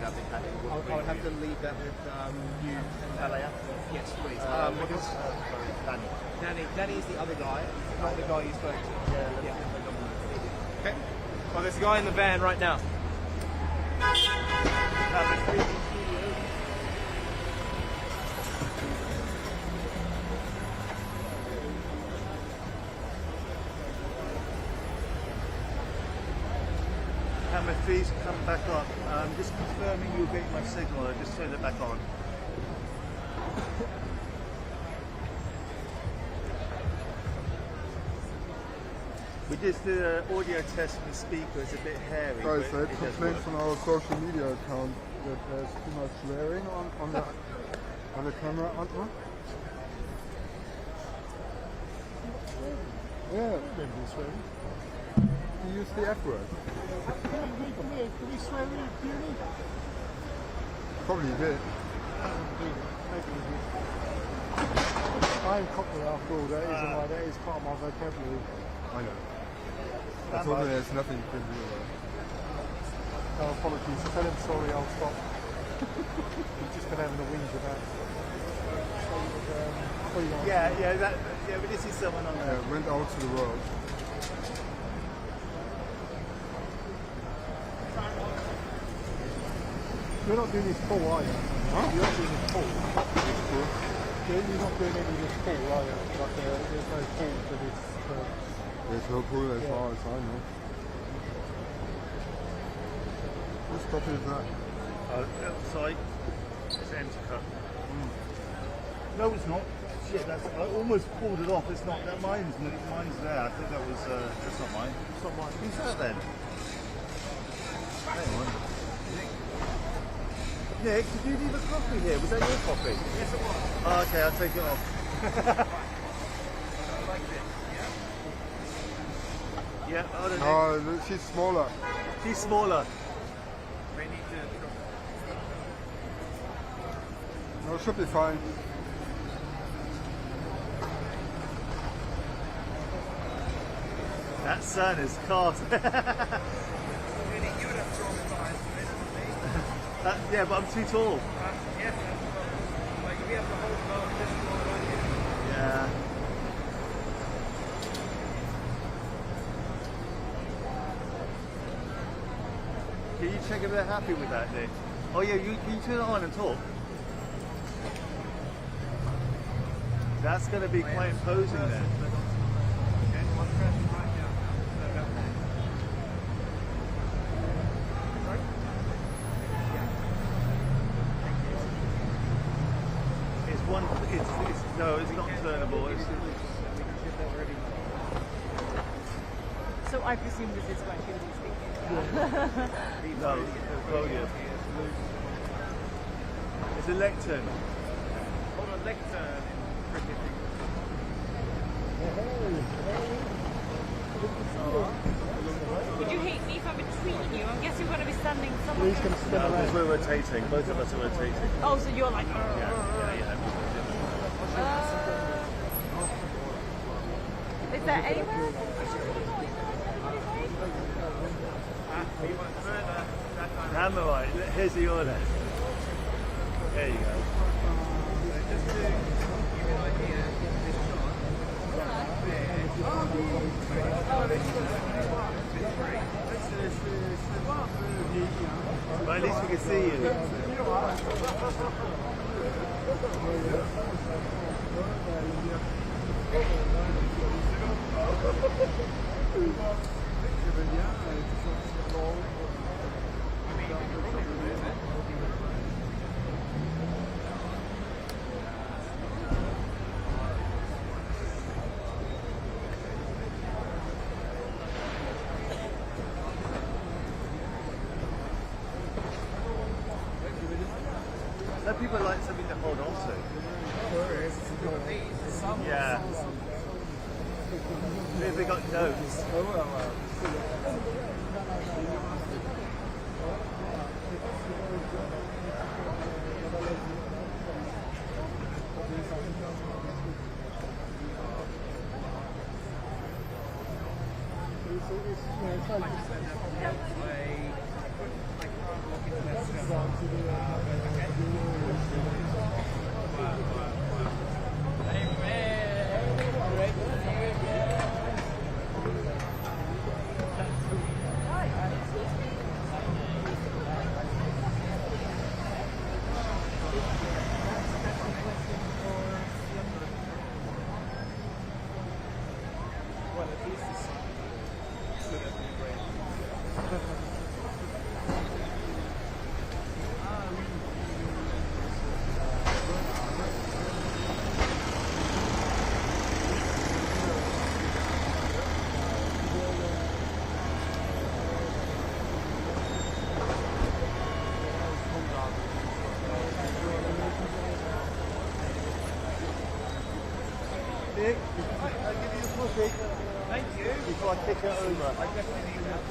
have been happy. I'll have to leave that with you and Alea. Yes, please. Danny is the other guy, not the guy you spoke to. Yeah. Okay. Well, there's a guy in the van right now. Camera, please come back on. Just confirming you're getting my signal. Just turn it back on. We just did an audio test with the speaker. It's a bit hairy. Guys, I had complaints on our social media account that there's too much swearing on the camera. Yeah, maybe swearing. You use the F word. Can we swear really clearly? Probably a bit. I'm Cockney after all, that is part of my vocabulary. I know. I told him there's nothing you can do about it. Oh, apologies. Tell him sorry, I'll stop. He's just been having a whinge about but this is someone on there. Yeah, went out to the world. You're not doing this full, are you? Huh? You're not doing this full. It's cool. You're not doing any of this full, are you? Like, there's no full to this. There's no pool as far as I know. Which copy is that? Outside. It's empty cut. No, it's not. Shit, I almost pulled it off. It's not. That mine's there. I think that was. That's not mine. It's not mine. Who's that then? Hang on. Nick, did you leave a copy here? Was that your copy? Yes, it was. Oh, okay, I'll take it off. I like this. Yeah. I don't know. No, she's smaller. She's smaller. We need to. No, it should be fine. That sun is caught. You would have thrown it behind me. Yeah, but I'm too tall. Yes, but you have the whole boat this floor right here. Yeah. Can you check if they're happy with that, Nick? Oh yeah, can you turn it on and talk? That's going to be quite imposing then. No, it's not turnable. So I presume this is what he was thinking. No, podium. It's a lectern. Hold on, lectern. Would you hate me if I'm between you? I guess you're going to be standing somewhere. He's going to spin No, because around. we're rotating. Both of us are rotating. Oh, so you're like... Yeah. Is there anywhere? Hammer right. Here's the order. There you go. Well, at least we can see Some people like something to hold on to. Yeah. Maybe they got notes. Nick. I'll give you a pussy. Thank you. Before I kick it over. I definitely need that.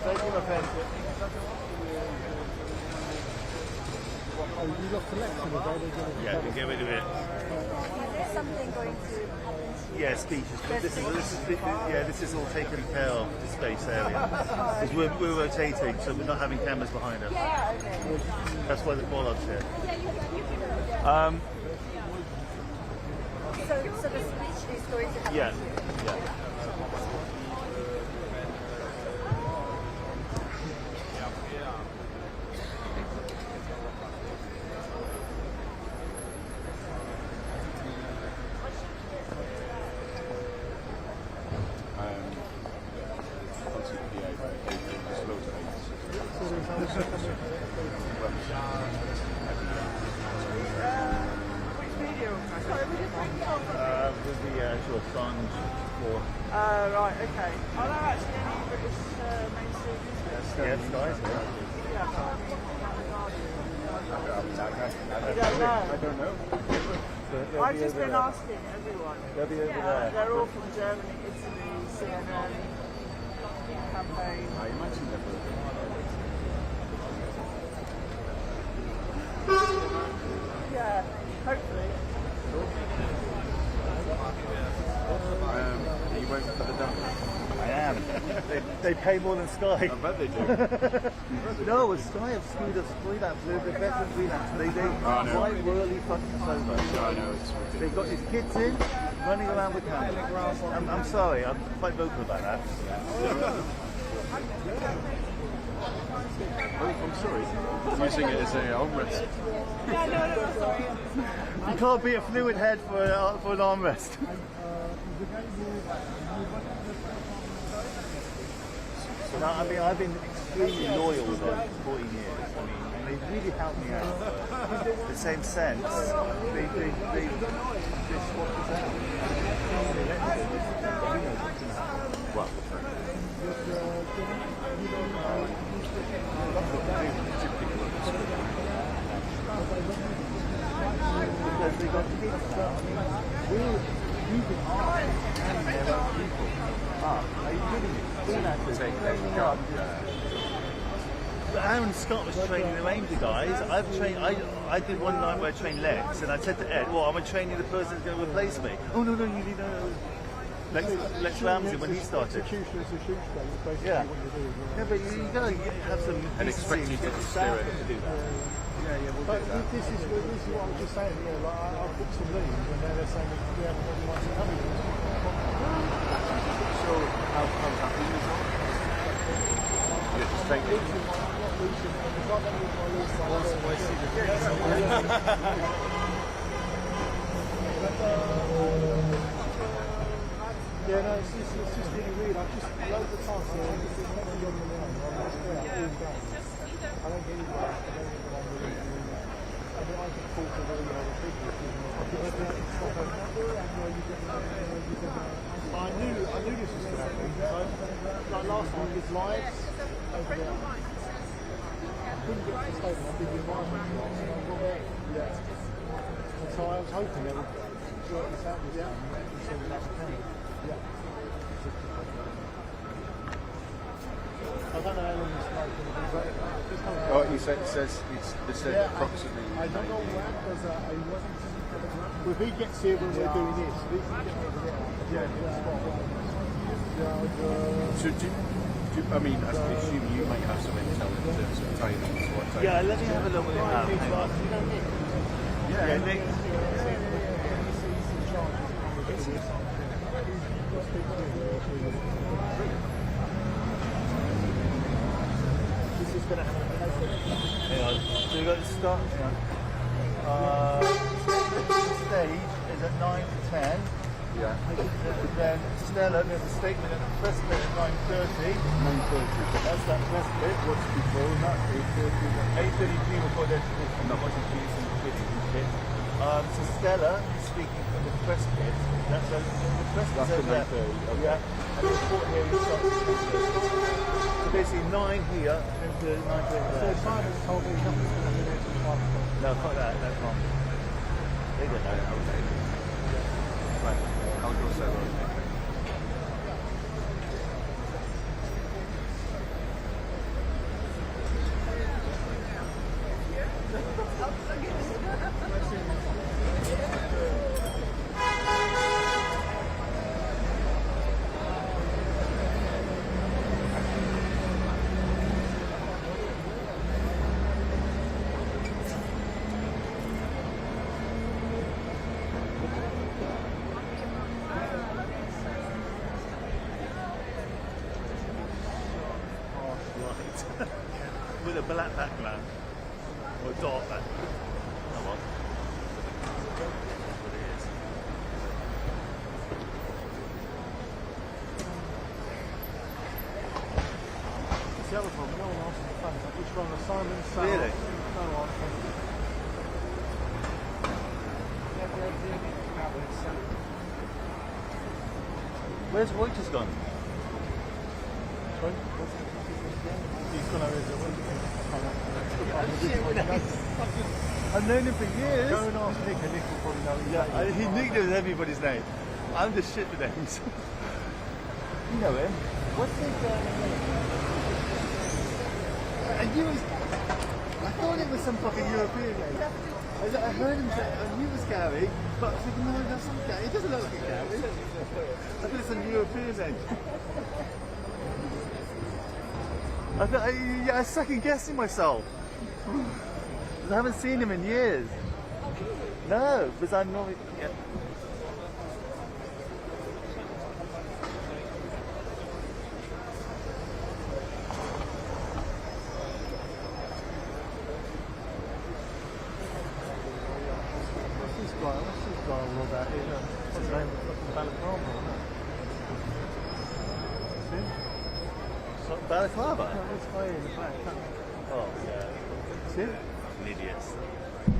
Thank you, my friend. Oh, you got collection of it? Yeah, we get rid of it. Is there something going to happen to Yeah, speeches. But this is all taken care of, the space area. Because we're rotating, so we're not having cameras behind us. Yeah, okay. That's why the bollards here. So the speech is going to happen Yeah, to yeah. With the actual Assange for Right, okay. Are there actually any British mainstream newspapers? yes, guys. I don't know. I don't know. I've just been asking everyone. They'll be over there. They're all from Germany, Italy, CNN, campaign. I imagine that Yeah, hopefully. Are you waiting for the dump? I am. They pay more than Sky. I bet they do. No, with Sky have screwed us freelance. They're the veteran freelance. They know. quite really fucking so much. I know, it's ridiculous. They've got these kids in, running around with cameras. I'm sorry, I'm quite vocal about that. Oh, I'm sorry. Using it as a armrest. No, sorry. You can't be a fluid head for an armrest. No, I mean, I've been extremely loyal with them for 14 years. I mean, and they really helped me out. In the same sense, they swapped us out. Well, Because they got kids now. We're using art and their own people. Are you kidding me? But Aaron Scott was training the Ranger guys. I did one night where I trained legs, and I said to Ed, "Well, I'm training the person who's going to replace me." Oh no, you need Lex Ramsey when he started. Execution is a huge thing. It's basically Yeah. what you do. Yeah, but you got to have some And expect you to decency steer it. to do that. Yeah, we'll But do that. this is what I was just saying. Yeah, like I've booked some leave, and now they're saying that we haven't got anyone to come in. So, how's happening as well? You just take it. Yeah, no, it's just really weird. I've just loads of times where I'm just connected on the line. I'm just there all day. I don't get any work. I don't get what I'm really doing. And then I just talk to all the other people. I knew this was going to happen. Like last time, with lives over there. I couldn't get to the stadium. I did the environment class, and I got there. Yeah. And so I was hoping they would sort this out this time and send it out to Canada. Yeah. I don't know how long this flight's going to be, but just how Oh, he said, they said approximately. I don't know when, because he wasn't. Well, if he gets here when we're doing this, if he can get over there. So I mean, I assume you might have some intel in terms of timings. What time? Yeah, let me have a look what we have. Hang on. Yeah, Nick. This is going to happen. Hang on. So we got to start. Hang on. Stage is at 9 to 10. Yeah. Then Stella, there's a statement at the press bit at 9:30. 9:30. That's that press bit. What's before that? 8:33 before they're not watching TV and kidding and shit. So Stella is speaking from the press kit. That's the press kit. That's the 9:30, okay. Yeah. And the report here is so basically 9 here and to 9:30 So there. Simon's told me nothing's going to be there till 5 o'clock. No, fuck that. That's wrong. They don't know. Okay. Fine. I'll go solo. With a black background or dark background. Oh well. That's what it is. It's the other problem. No one answers the phone. Like, which one? Simon, Sam? Really? No answer. Where's Reuters gone? Sorry? He's gone over there. I've known him for years. Go and ask Nick, and Nick will probably know his name. He knows everybody's name. I'm just shit for names. You know him. What's his name? And he was. I thought it was some fucking European name. I heard him say, I knew it was Gary, but I said, no, that's not Gary. It doesn't look like a Gary. I thought it's some European name. I second guessing myself. I haven't seen him in years. No, because I'm normally. Yeah. What's this guy all about here? What's his name? Balaclava, isn't it? See? Balaclava? No, this guy in the black cap. Oh, yeah. See? Idiots. He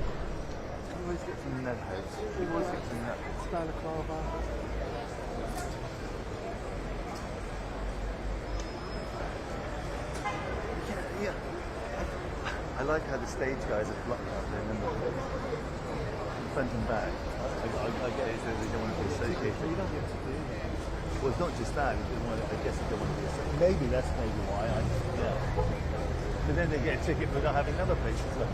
always gets some nut heads. He always gets some nut heads. Balaclava. Yeah. I like how the stage guys are blocked out there, remember? Front and back. I get it, so they don't want to be associated. So you don't get to do it. Well, it's not just that. I guess they don't want to be associated. Maybe that's maybe why. Yeah. But then they get a ticket for not having number plates as well.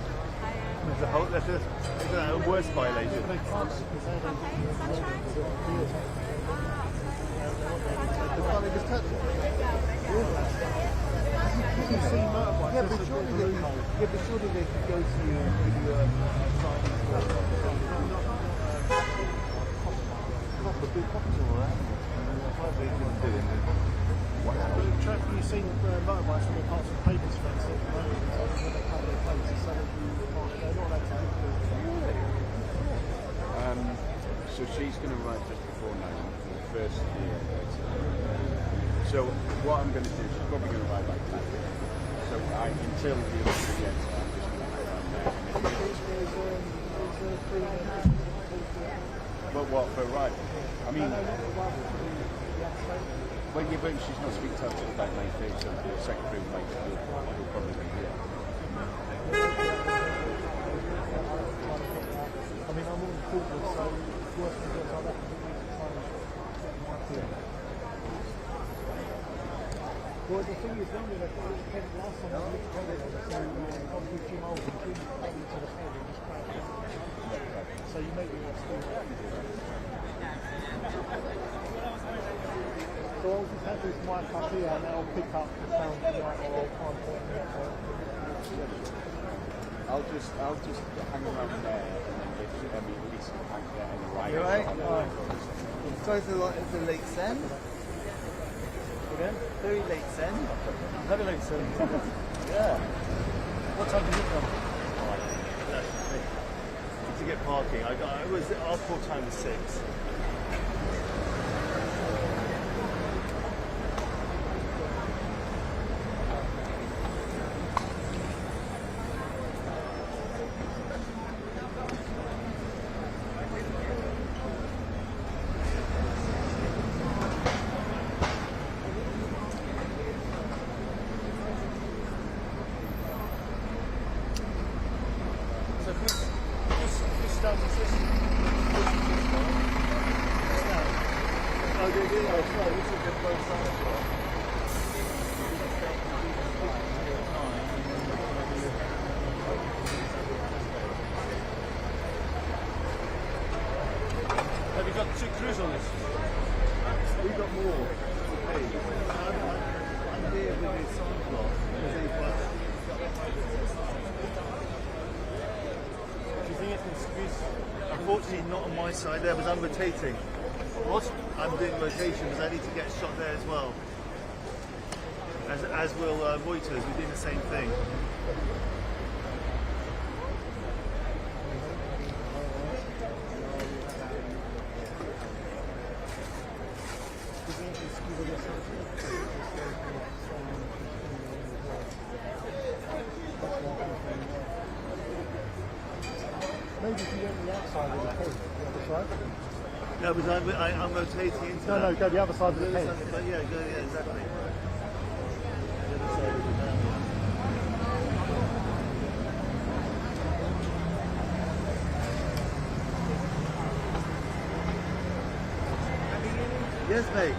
There's a worse violation. They can't because they don't do it. Can't they just touch it? You see motorbikes. Yeah, but surely they could go to you and give you a sign for proper big copies of all that. Why they couldn't do it? Wow. You've seen motorbikes when they pass the papers fence at the moment, so when they cover their plates, so that they're not allowed to do it. So she's going to arrive just before 9 for the first year. So what I'm going to do, she's probably going to arrive like 10. So until the other two get to I'm just going to put on there. But what, for arrival? I mean, well, yeah, but she's not speaking to us until about 9:30, so the secretary will probably be here. I mean, I'm all corporate, so working with like that, well, the thing is, when we last time, obviously Jim Olsen came to the head and just crashed out. So you make your experience. So I'll just have this mic up here and I'll pick up the sound from the mic, or I'll try and point it out. I'll just hang around there and then get at least hang there and right. You alright? So it's a late send? Again? Very late send? Very late, sir. Yeah. What time did you come? To get parking. It was our call time was 6. So this does this Have you got 2 crews on this? We've got more. Hey, I'm here with this lot. Do you think it can squeeze? Unfortunately, not on my side there, but I'm rotating. What? I'm doing rotation because I need to get a shot there as well. As will Reuters, we're doing the same thing. Maybe if you went on the outside of the head, the other side. No, but I'm rotating into No, that. go the other side of the head. But yeah, exactly. Yes, mate.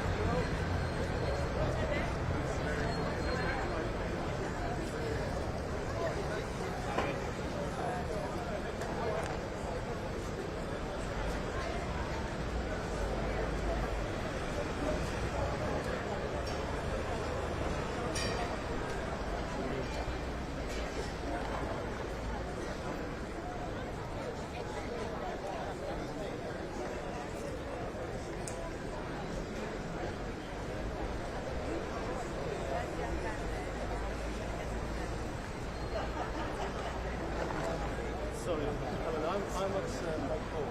Sorry, I'm at Blackpool.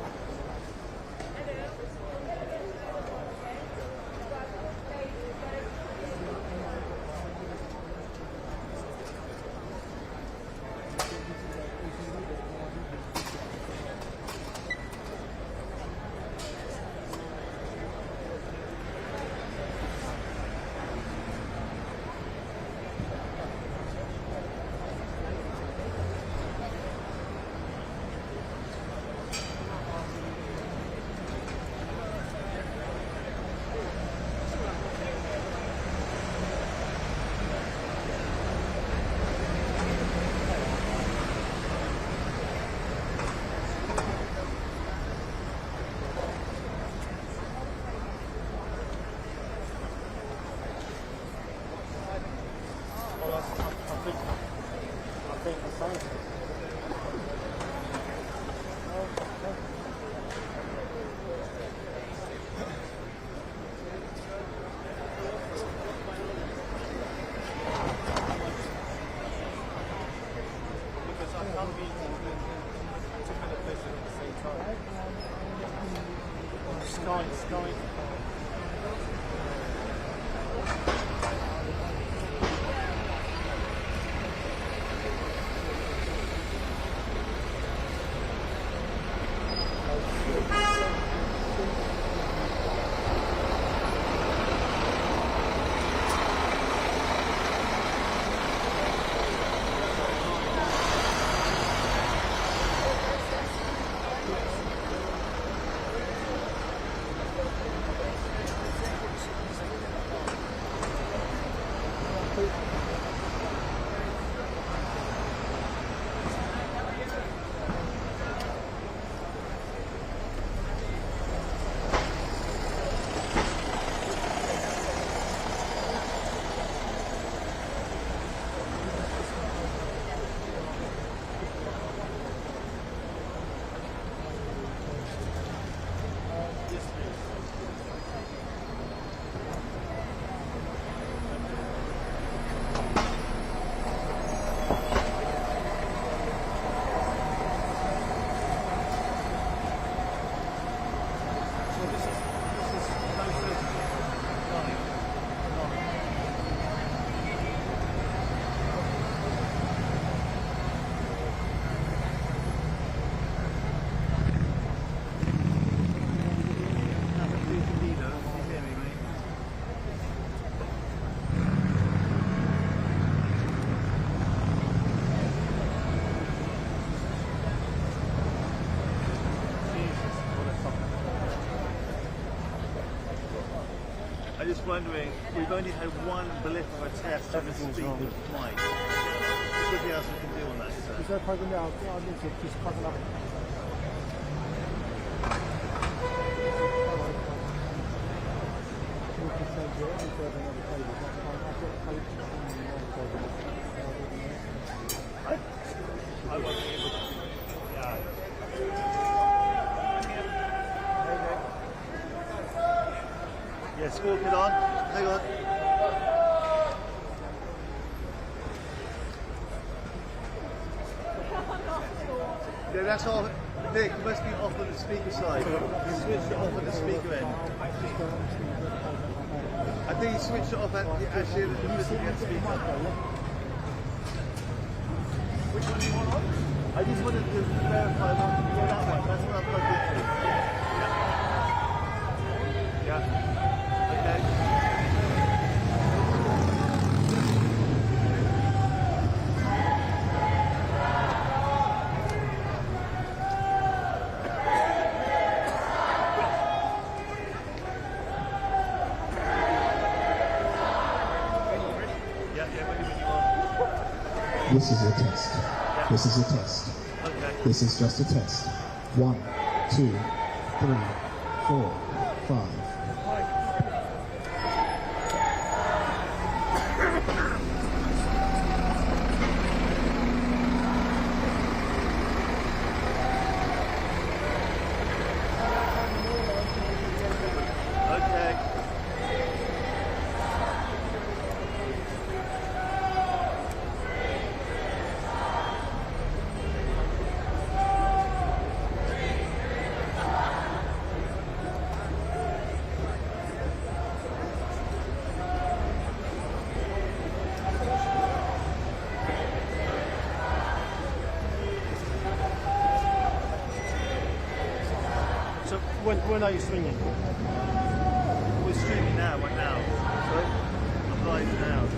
I think Assange. Because I can't be two kind of places at the same time. Sky. just wondering, we've only had one blip of a test and the speed of flight. There's nothing else we can do on that, is there? Is that program now? I need to just plug it up. I won't be able to. Yeah. Yeah, squawk it on. Hang on. Yeah, that's all. Nick, you must be off on the speaker side. You switched it off on the speaker end. I think you switched it off at actually the speaker. Which one do you want on? I just wanted to verify one. Yeah, that one. That's what I plugged into. Yeah. Okay. This is a test. This is a test. Okay. This is just a test. 1, 2, 3, 4, 5. Okay. So when are you swinging? We're streaming now, right now. Sorry? I'm live now.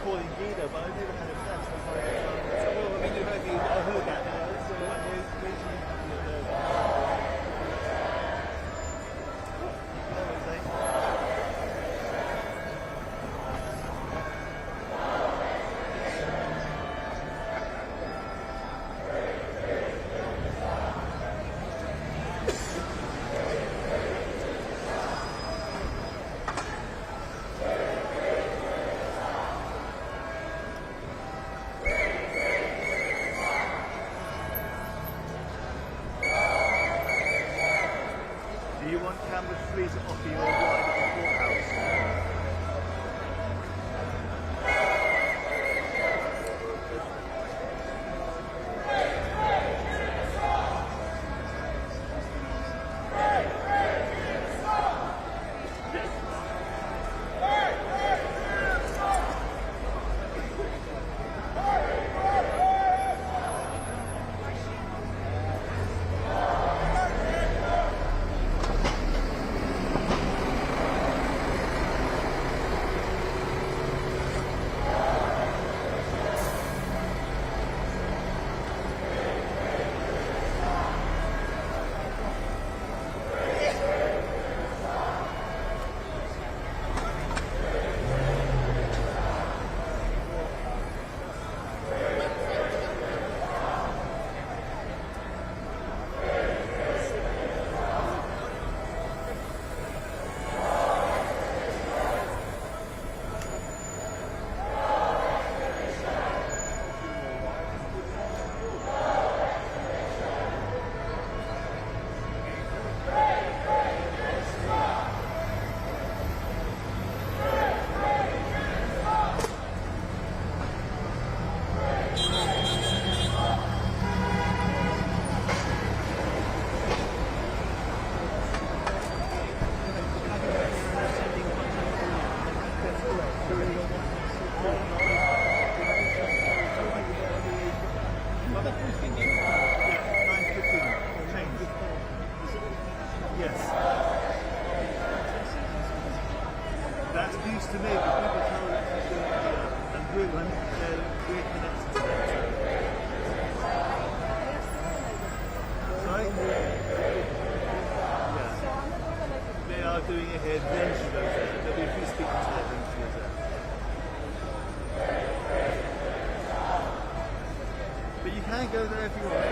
call him Guido, but I never had a sense. I was like, well, I mean, I heard that. So do you want camera 3 to offer you a ride at the courthouse? That's news to me, but people tell us and we're connected to that. Sorry? Yeah. They are doing it here, then she goes there. There'll be a few speakers there, then she goes there. But you can go there if you want.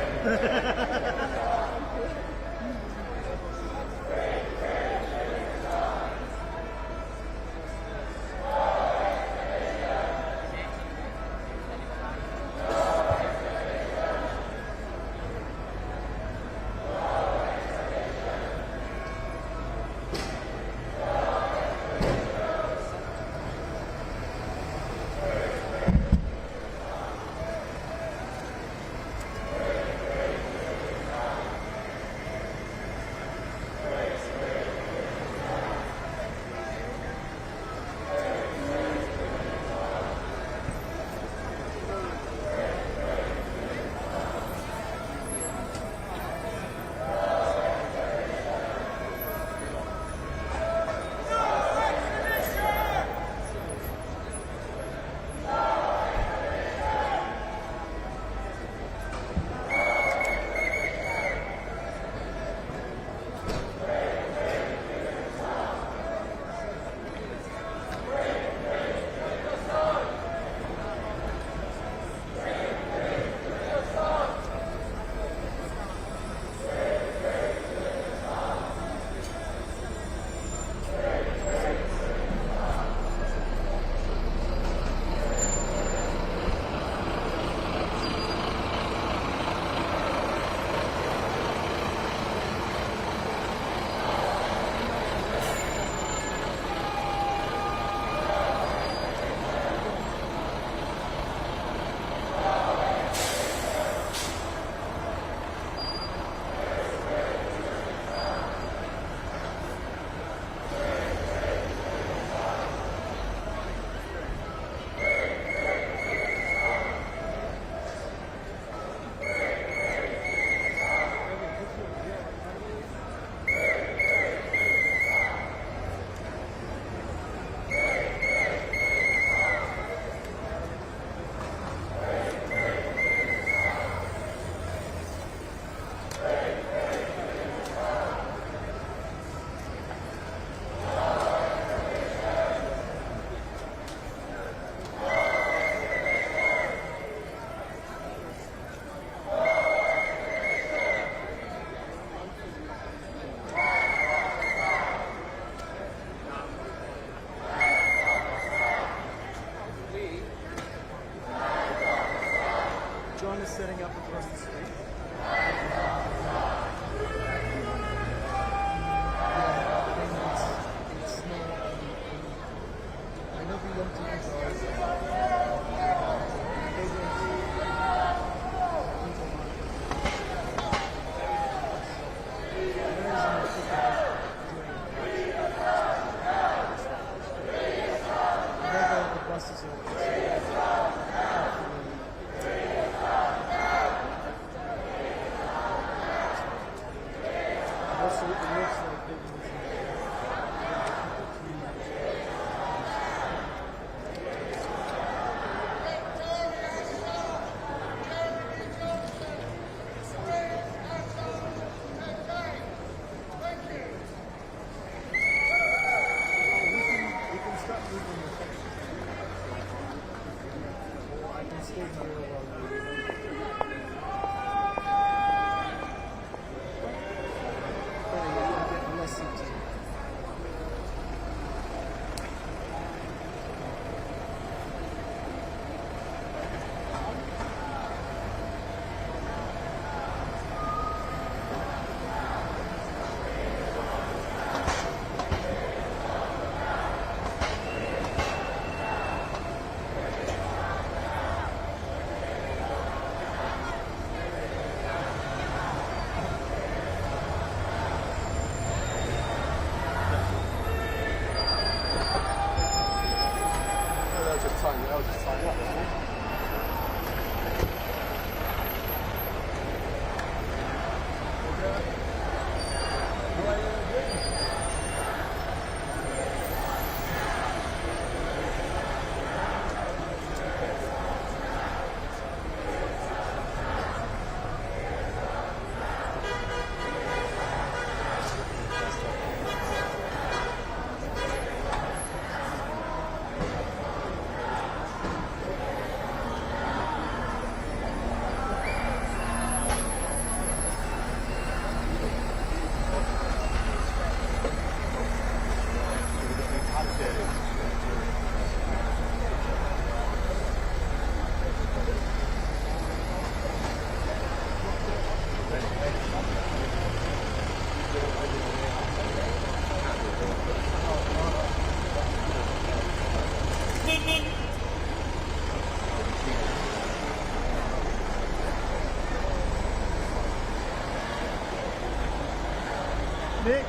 Nick.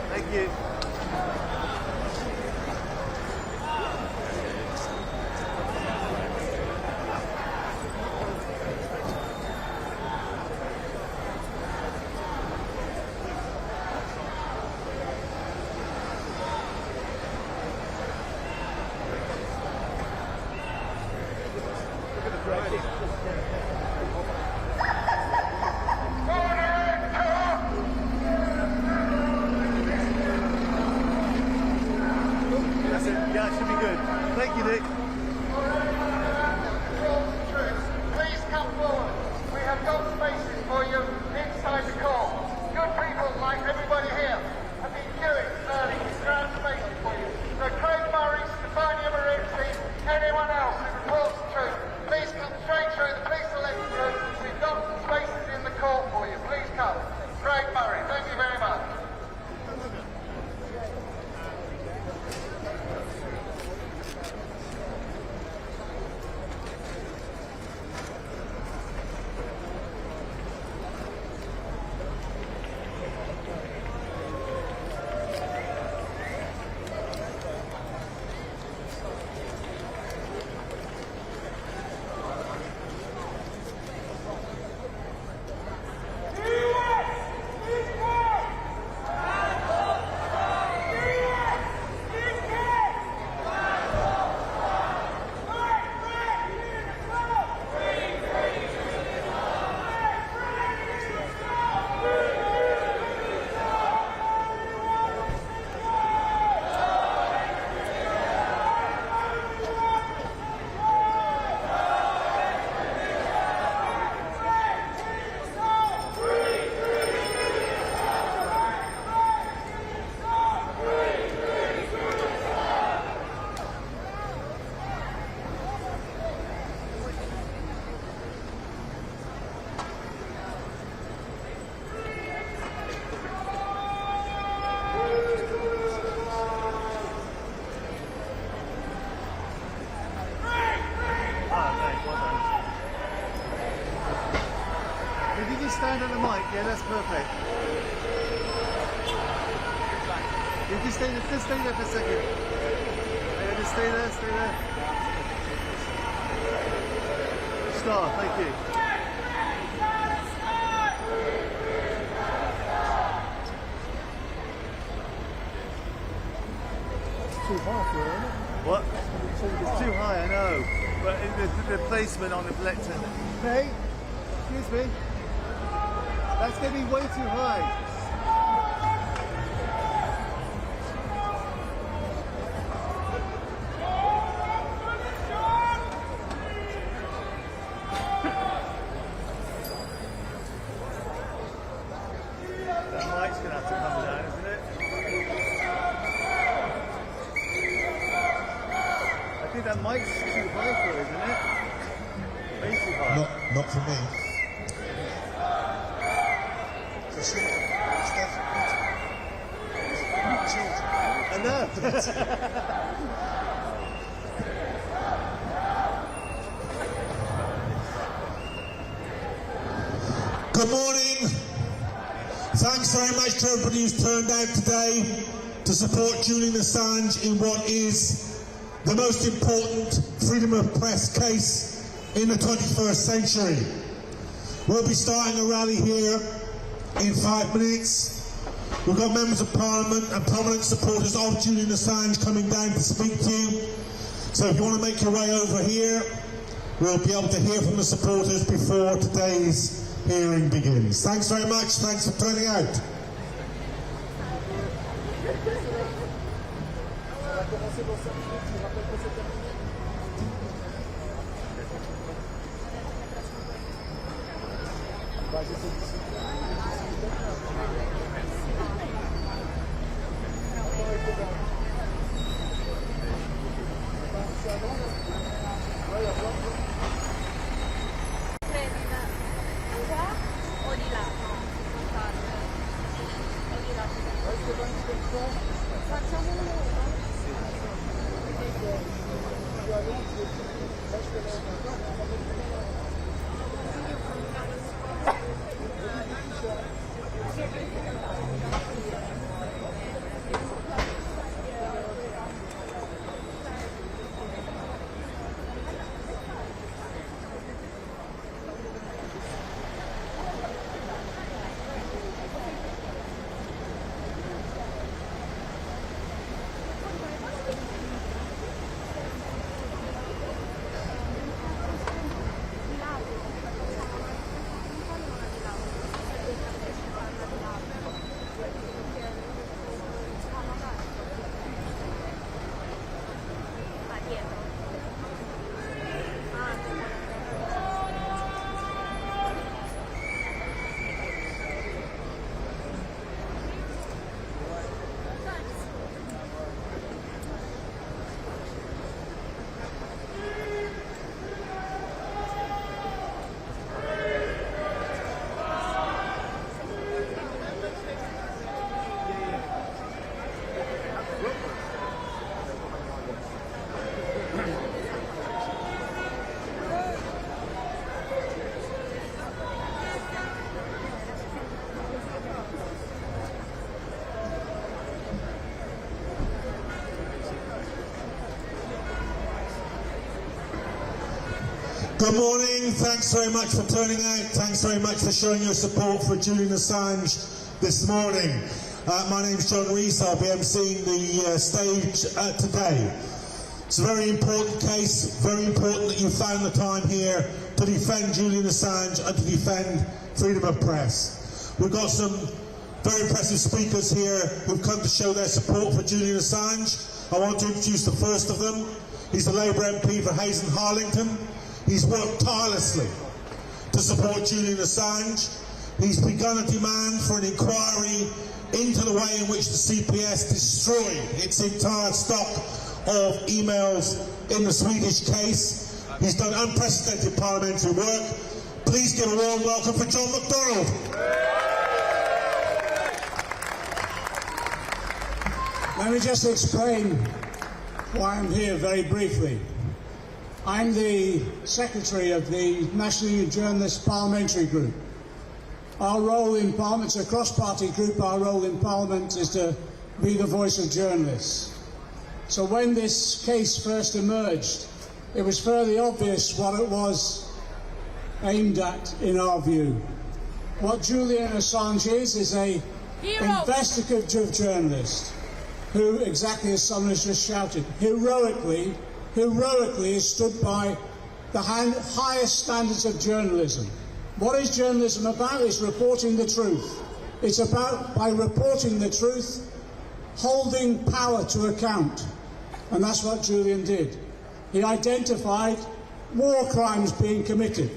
Thank you. That's it. Yeah, it should be good. Thank you, Nick. Please come forward. We have got spaces for you inside the court. Good people like everybody here have been queuing early to grab spaces for you. So Craig Murray, Stefania Marucci, anyone else who reports the truth, please come straight through the police selection room. We've got some spaces in the court for you. Please come. Craig Murray, thank you very much. Stand on the mic, yeah, that's perfect. You can stay there for a second. Yeah, just stay there. Star, thank you. Too high for it, isn't it? What? It's too high, I know. But the placement on the lectern. Hey, excuse me. That's going to be way too high. That mic's going to have to come down, isn't it? I think that mic's too high for it, isn't it? Way too high. Not for me. I know. Good morning. Thanks very much to everybody who's turned out today to support Julian Assange in what is the most important freedom of press case in the 21st century. We'll be starting a rally here in 5 minutes. We've got members of Parliament and prominent supporters of Julian Assange coming down to speak to you. So if you want to make your way over here, we'll be able to hear from the supporters before today's hearing begins. Thanks very much. Thanks for turning out. Facciamo un Good morning, thanks very much for turning out, thanks very much for showing your support for Julian Assange this morning. My name's John Rees, I'll be emceeing the stage today. It's a very important case, very important that you found the time here to defend Julian Assange and to defend freedom of press. We've got some very impressive speakers here who've come to show their support for Julian Assange. I want to introduce the first of them. He's the Labour MP for Hazen Harlington. He's worked tirelessly to support Julian Assange. He's begun a demand for an inquiry into the way in which the CPS destroyed its entire stock of emails in the Swedish case. He's done unprecedented parliamentary work. Please give a warm welcome for John McDonnell. Let me just explain why I'm here very briefly. I'm the secretary of the National Union Journalists Parliamentary Group. Our role in Parliament, it's a cross-party group, our role in Parliament is to be the voice of journalists. So when this case first emerged, it was fairly obvious what it was aimed at in our view. What Julian Assange is a investigative journalist who, exactly as someone has just shouted, heroically has stood by the highest standards of journalism. What is journalism about? It's reporting the truth. It's about, by reporting the truth, holding power to account. And that's what Julian did. He identified war crimes being committed,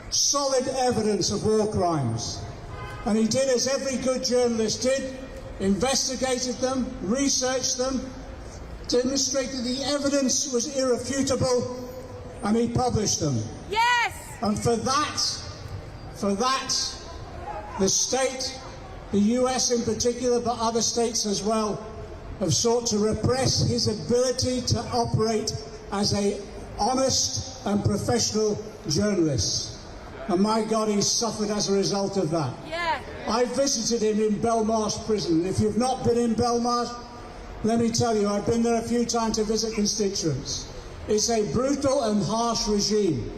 solid evidence of war crimes. And he did as every good journalist did, investigated them, researched them, demonstrated the evidence was irrefutable, and he published them. Yes! And for that, the state, the US in particular, but other states as well, have sought to repress his ability to operate as an honest and professional journalist. And my God, he's suffered as a result of that. Yeah. I visited him in Belmarsh prison. If you've not been in Belmarsh, let me tell you, I've been there a few times to visit constituents. It's a brutal and harsh regime.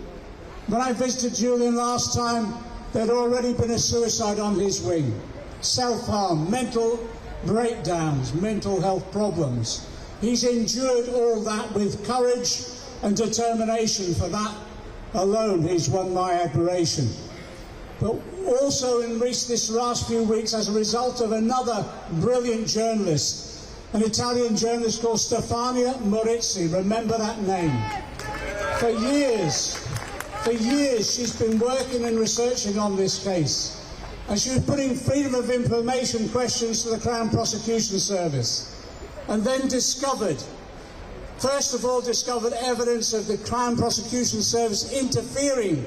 When I visited Julian last time, there'd already been a suicide on his wing. Self-harm, mental breakdowns, mental health problems. He's endured all that with courage and determination. For that alone, he's won my admiration. But also in this last few weeks, as a result of another brilliant journalist, an Italian journalist called Stefania Morizzi, remember that name. For years she's been working and researching on this case. And she was putting freedom of information questions to the Crown Prosecution Service. And then first of all discovered evidence of the Crown Prosecution Service interfering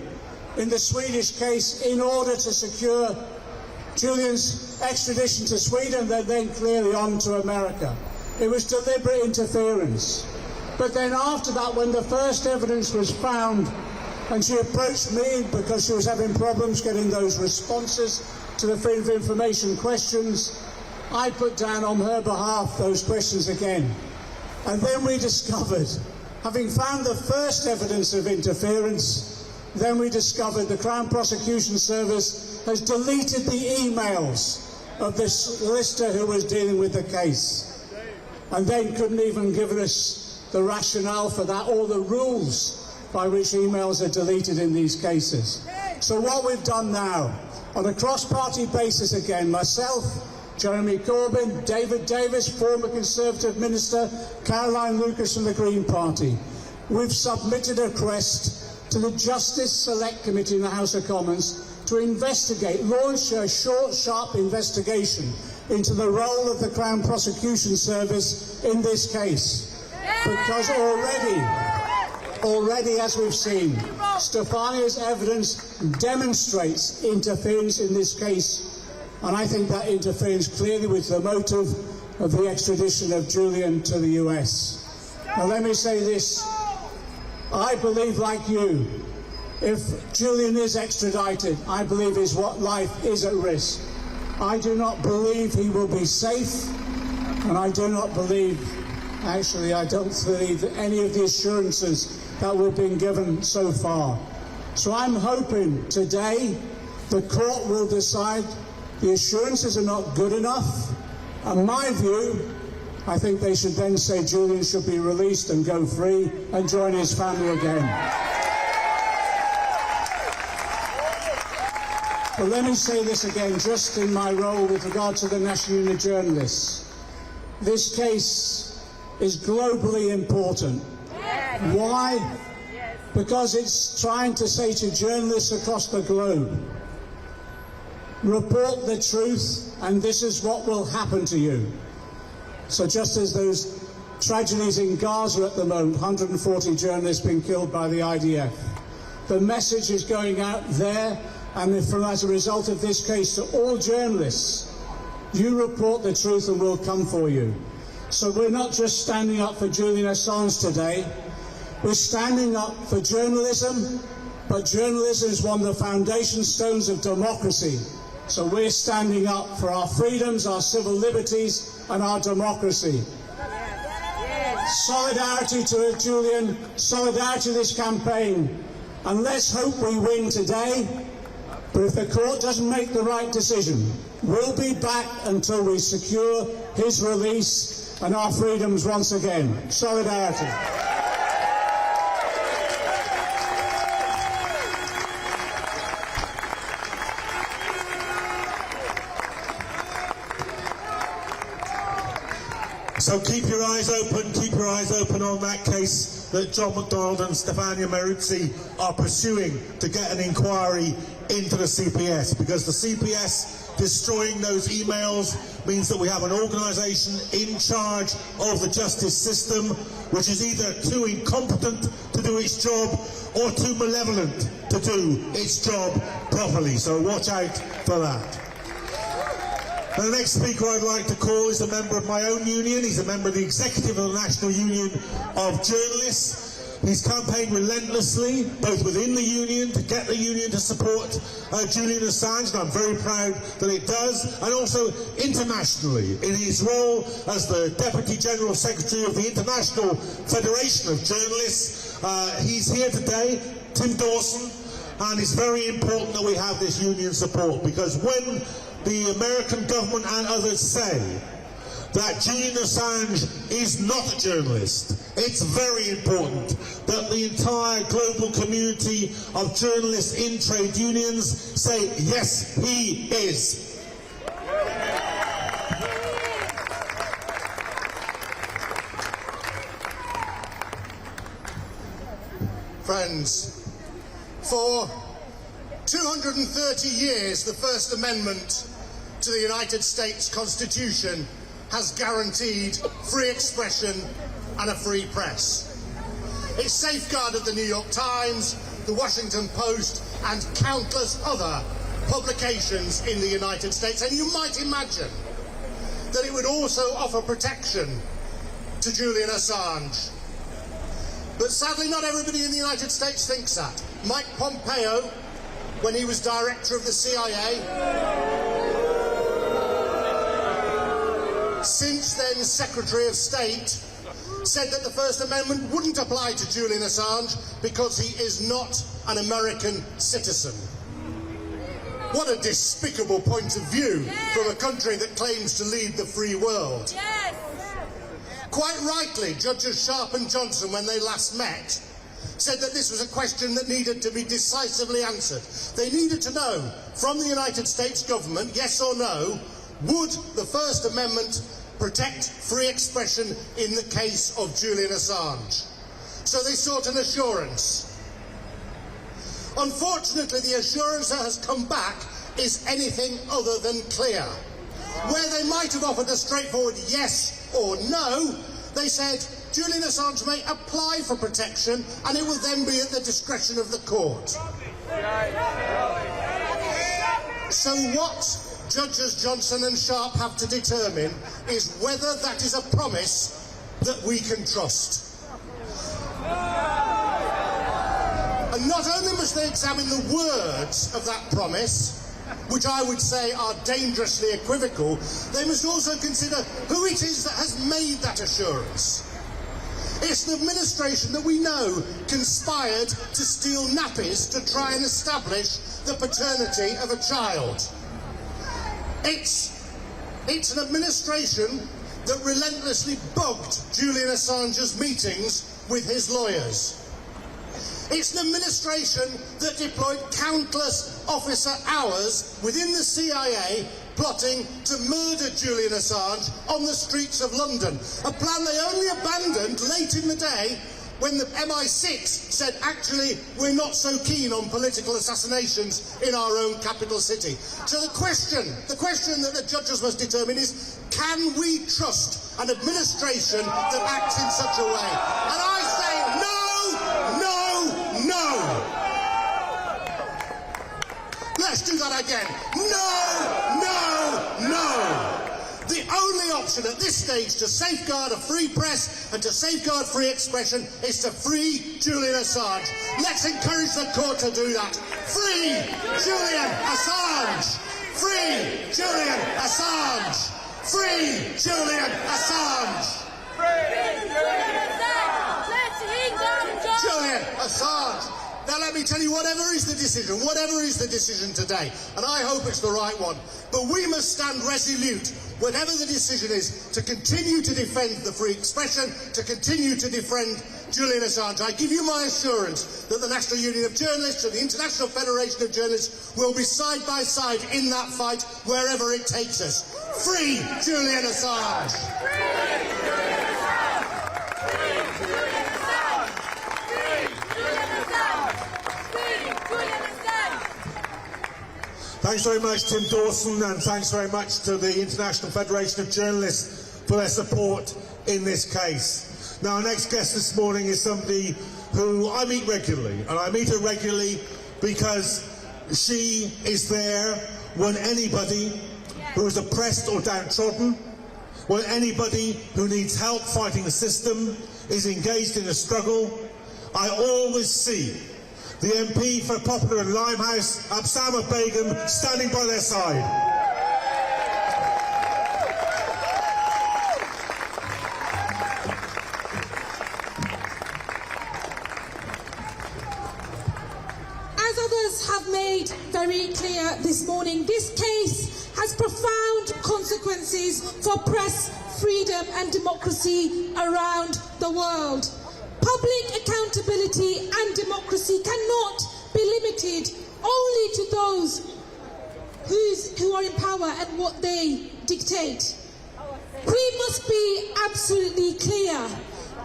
in the Swedish case in order to secure Julian's extradition to Sweden, and then clearly on to America. It was deliberate interference. But then after that, when the first evidence was found, and she approached me because she was having problems getting those responses to the Freedom of Information questions, I put down on her behalf those questions again. And then we discovered, having found the first evidence of interference, then we discovered the Crown Prosecution Service has deleted the emails of the solicitor who was dealing with the case, and then couldn't even give us the rationale for that or the rules by which emails are deleted in these cases. So what we've done now, on a cross-party basis again, myself, Jeremy Corbyn, David Davis, former Conservative Minister, Caroline Lucas from the Green Party, we've submitted a request to the Justice Select Committee in the House of Commons to investigate, launch a short, sharp investigation into the role of the Crown Prosecution Service in this case. Because already, as we've seen, Stefania's evidence demonstrates interference in this case, and I think that interferes clearly with the motive of the extradition of Julian to the US. Now let me say this, I believe, like you, if Julian is extradited, I believe his life is at risk. I do not believe he will be safe, and I do not believe, actually I don't believe any of the assurances that we've been given so far. So I'm hoping today the court will decide the assurances are not good enough. In my view, I think they should then say Julian should be released and go free and join his family again. But let me say this again, just in my role with regard to the National Union of Journalists. This case is globally important. Why? Because it's trying to say to journalists across the globe, report the truth and this is what will happen to you. So just as those tragedies in Gaza at the moment, 140 journalists being killed by the IDF, the message is going out there, and as a result of this case, to all journalists, you report the truth and we'll come for you. So we're not just standing up for Julian Assange today, we're standing up for journalism, but journalism is one of the foundation stones of democracy. So we're standing up for our freedoms, our civil liberties, and our democracy. Solidarity to Julian, solidarity to this campaign. And let's hope we win today, but if the court doesn't make the right decision, we'll be back until we secure his release and our freedoms once again. Solidarity. So keep your eyes open on that case that John McDonnell and Stefania Meruzzi are pursuing to get an inquiry into the CPS, because the CPS destroying those emails means that we have an organisation in charge of the justice system which is either too incompetent to do its job or too malevolent to do its job properly. So watch out for that. The next speaker I'd like to call is a member of my own union. He's a member of the executive of the National Union of Journalists. He's campaigned relentlessly, both within the union, to get the union to support Julian Assange, and I'm very proud that it does, and also internationally, in his role as the Deputy General Secretary of the International Federation of Journalists. He's here today, Tim Dawson, and it's very important that we have this union support, because when the American government and others say that Julian Assange is not a journalist, it's very important that the entire global community of journalists in trade unions say, yes, he is. Friends, for 230 years, the First Amendment to the United States Constitution has guaranteed free expression and a free press. It safeguarded the New York Times, the Washington Post, and countless other publications in the United States. And you might imagine that it would also offer protection to Julian Assange. But sadly, not everybody in the United States thinks that. Mike Pompeo, when he was director of the CIA, since then Secretary of State, said that the First Amendment wouldn't apply to Julian Assange because he is not an American citizen. What a despicable point of view from a country that claims to lead the free world. Yes. Quite rightly, Judges Sharp and Johnson, when they last met, said that this was a question that needed to be decisively answered. They needed to know from the United States government, yes or no, would the First Amendment protect free expression in the case of Julian Assange? So they sought an assurance. Unfortunately, the assurance that has come back is anything other than clear. Where they might have offered a straightforward yes or no, they said Julian Assange may apply for protection and it will then be at the discretion of the court. So what Judges Johnson and Sharp have to determine is whether that is a promise that we can trust. And not only must they examine the words of that promise, which I would say are dangerously equivocal, they must also consider who it is that has made that assurance. It's an administration that we know conspired to steal nappies to try and establish the paternity of a child. It's an administration that relentlessly bugged Julian Assange's meetings with his lawyers. It's an administration that deployed countless officer hours within the CIA plotting to murder Julian Assange on the streets of London, a plan they only abandoned late in the day when the MI6 said, actually, we're not so keen on political assassinations in our own capital city. So the question that the judges must determine is, can we trust an administration that acts in such a way? And I say no, no, no. Let's do that again. No, no, no. The only option at this stage to safeguard a free press and to safeguard free expression is to free Julian Assange. Let's encourage the court to do that. Free Julian Assange! Free Julian Assange! Free Julian Assange! Free Julian Assange! Let him go, Julian Assange! Now let me tell you, whatever is the decision today, and I hope it's the right one, but we must stand resolute whatever the decision is to continue to defend the free expression, to continue to defend Julian Assange. I give you my assurance that the National Union of Journalists and the International Federation of Journalists will be side by side in that fight wherever it takes us. Free Julian Assange! Free Julian Assange! Free Julian Assange! Free Julian Assange! Free Julian Assange! Thanks very much, Tim Dawson, and thanks very much to the International Federation of Journalists for their support in this case. Now, our next guest this morning is somebody who I meet regularly, and I meet her regularly because she is there when anybody who is oppressed or downtrodden, when anybody who needs help fighting the system is engaged in a struggle. I always see the MP for Popular and Limehouse, Apsana Begum, standing by their side. As others have made very clear this morning, this case has profound consequences for press freedom and democracy around the world. Public accountability and democracy cannot be limited only to those who are in power and what they dictate. We must be absolutely clear.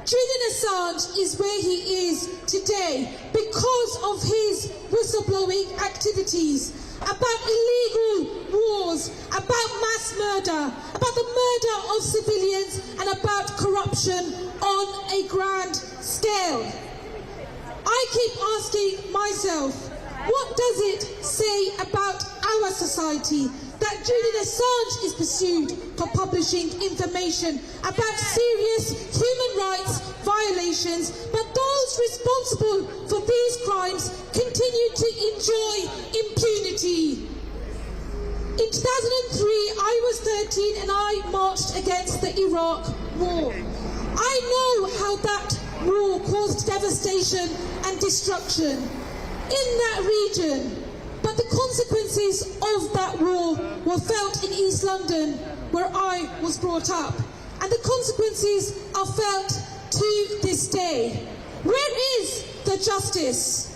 Julian Assange is where he is today because of his whistleblowing activities about illegal wars, about mass murder, about the murder of civilians, and about corruption on a grand scale. I keep asking myself, what does it say about our society that Julian Assange is pursued for publishing information about serious human rights violations, but those responsible for these crimes continue to enjoy impunity. In 2003, I was 13 and I marched against the Iraq War. I know how that war caused devastation and destruction in that region, but the consequences of that war were felt in East London, where I was brought up, and the consequences are felt to this day. Where is the justice?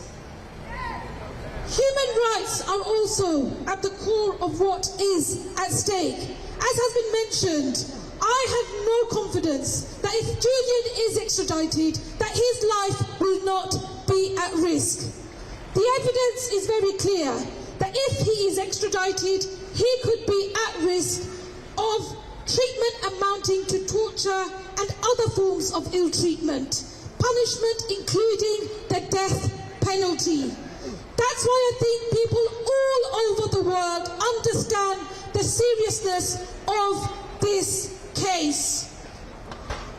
Human rights are also at the core of what is at stake. As has been mentioned, I have no confidence that if Julian is extradited, that his life will not be at risk. The evidence is very clear that if he is extradited, he could be at risk of treatment amounting to torture and other forms of ill treatment, punishment including the death penalty. That's why I think people all over the world understand the seriousness of this case.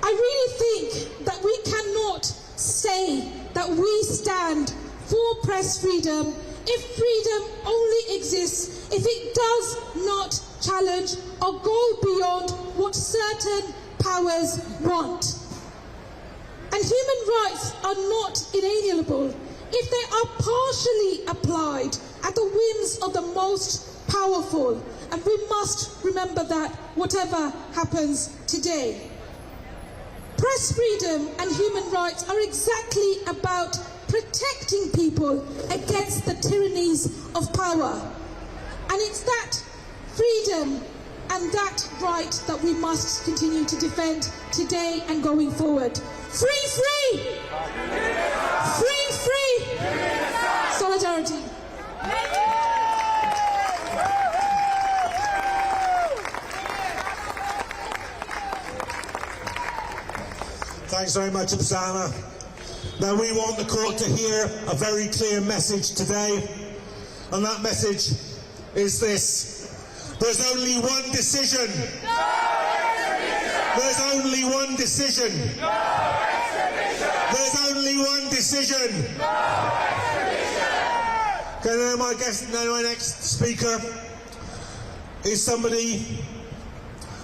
I really think that we cannot say that we stand for press freedom if freedom only exists if it does not challenge or go beyond what certain powers want. And human rights are not inalienable if they are partially applied at the whims of the most powerful. And we must remember that whatever happens today. Press freedom and human rights are exactly about protecting people against the tyrannies of power. And it's that freedom and that right that we must continue to defend today and going forward. Free, free! Free, free! Solidarity. Thanks very much, Apsana. Now, we want the court to hear a very clear message today, and that message is this. There's only one decision. No extradition! There's only one decision. No extradition! There's only one decision. No extradition! Okay, now my next speaker is somebody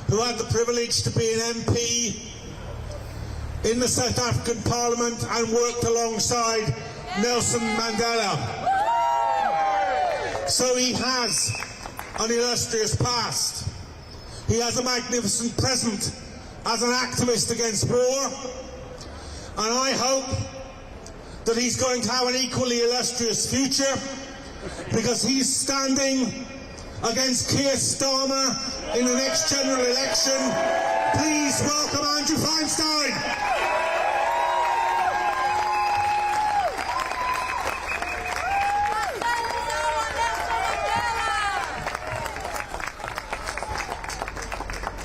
who had the privilege to be an MP in the South African Parliament and worked alongside Nelson Mandela. So he has an illustrious past. He has a magnificent present as an activist against war, and I hope that he's going to have an equally illustrious future, because he's standing against Keir Starmer in the next general election. Please welcome Andrew Feinstein.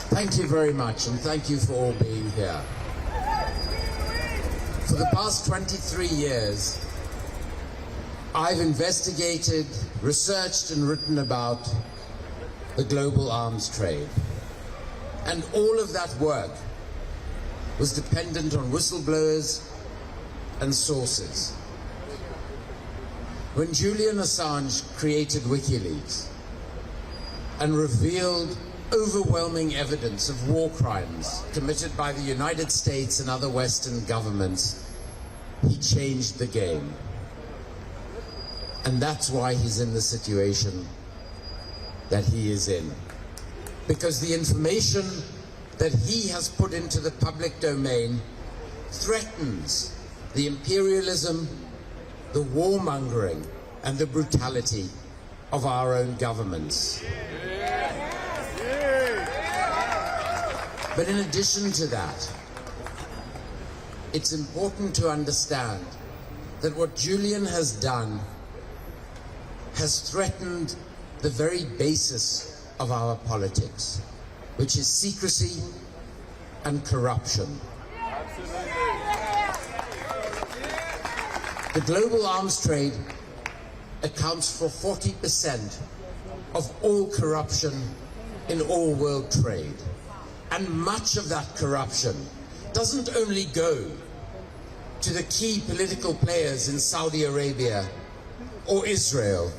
Thank you very much, and thank you for all being here. For the past 23 years, I've investigated, researched, and written about the global arms trade. And all of that work was dependent on whistleblowers and sources. When Julian Assange created WikiLeaks and revealed overwhelming evidence of war crimes committed by the United States and other Western governments, he changed the game. And that's why he's in the situation that he is in. Because the information that he has put into the public domain threatens the imperialism, the warmongering, and the brutality of our own governments. But in addition to that, it's important to understand that what Julian has done has threatened the very basis of our politics, which is secrecy and corruption. The global arms trade accounts for 40% of all corruption in all world trade. And much of that corruption doesn't only go to the key political players in Saudi Arabia or Israel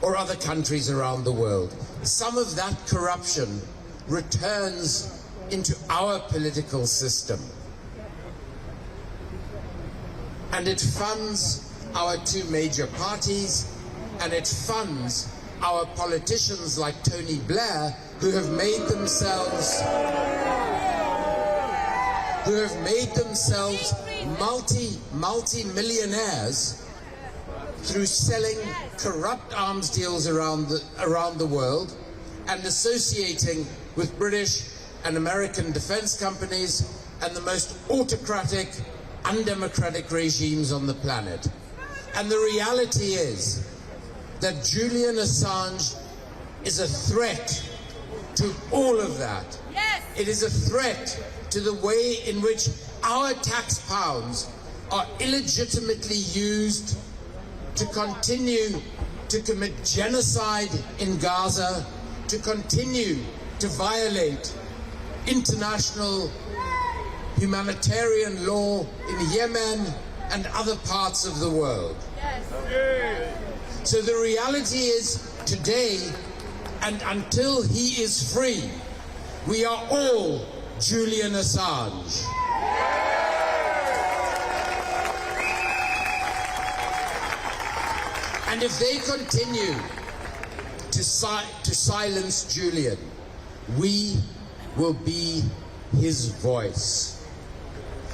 or other countries around the world. Some of that corruption returns into our political system. And it funds our two major parties, and it funds our politicians like Tony Blair, who have made themselves multi-millionaires through selling corrupt arms deals around the world and associating with British and American defense companies and the most autocratic, undemocratic regimes on the planet. And the reality is that Julian Assange is a threat to all of that. Yes. It is a threat to the way in which our tax pounds are illegitimately used to continue to commit genocide in Gaza, to continue to violate international humanitarian law in Yemen and other parts of the world. Yes. So the reality is, today and until he is free, we are all Julian Assange. And if they continue to silence Julian, we will be his voice.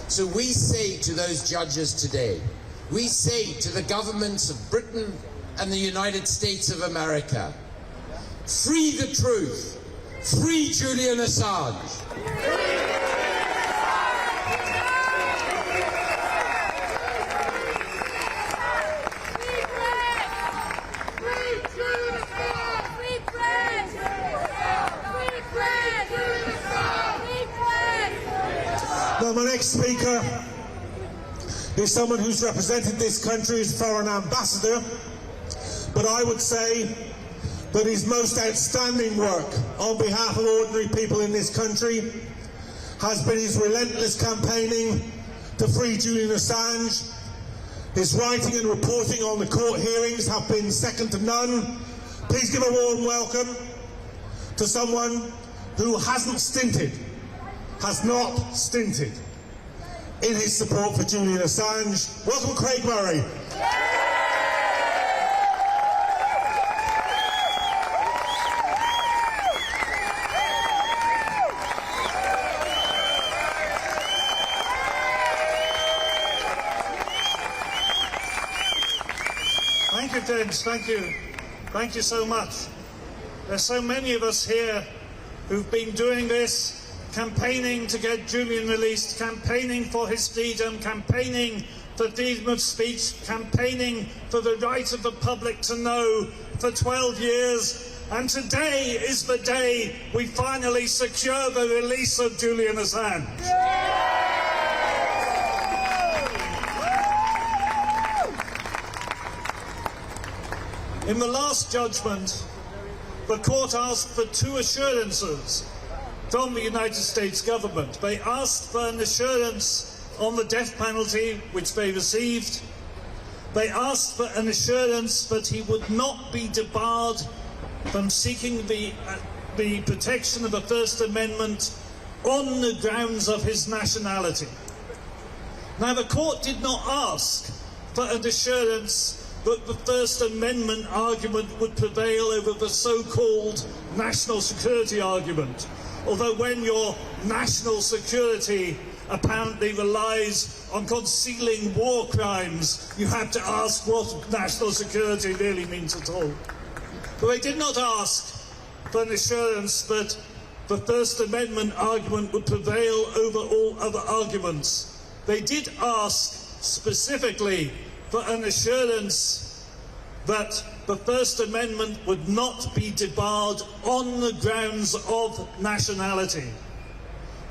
So we say to those judges today, we say to the governments of Britain and the United States of America, free the truth, free Julian Assange. Now, my next speaker is someone who's represented this country as foreign ambassador, but I would say that his most outstanding work on behalf of ordinary people in this country has been his relentless campaigning to free Julian Assange. His writing and reporting on the court hearings have been second to none. Please give a warm welcome to someone who hasn't stinted, has not stinted in his support for Julian Assange. Welcome, Craig Murray. Thank you, James. Thank you. Thank you so much. There's so many of us here who've been doing this, campaigning to get Julian released, campaigning for his freedom, campaigning for freedom of speech, campaigning for the right of the public to know for 12 years. And today is the day we finally secure the release of Julian Assange. In the last judgment, the court asked for two assurances from the United States government. They asked for an assurance on the death penalty, which they received. They asked for an assurance that he would not be debarred from seeking the protection of the First Amendment on the grounds of his nationality. Now, the court did not ask for an assurance that the First Amendment argument would prevail over the so-called national security argument. Although when your national security apparently relies on concealing war crimes, you have to ask what national security really means at all. But they did not ask for an assurance that the First Amendment argument would prevail over all other arguments. They did ask specifically for an assurance that the First Amendment would not be debarred on the grounds of nationality.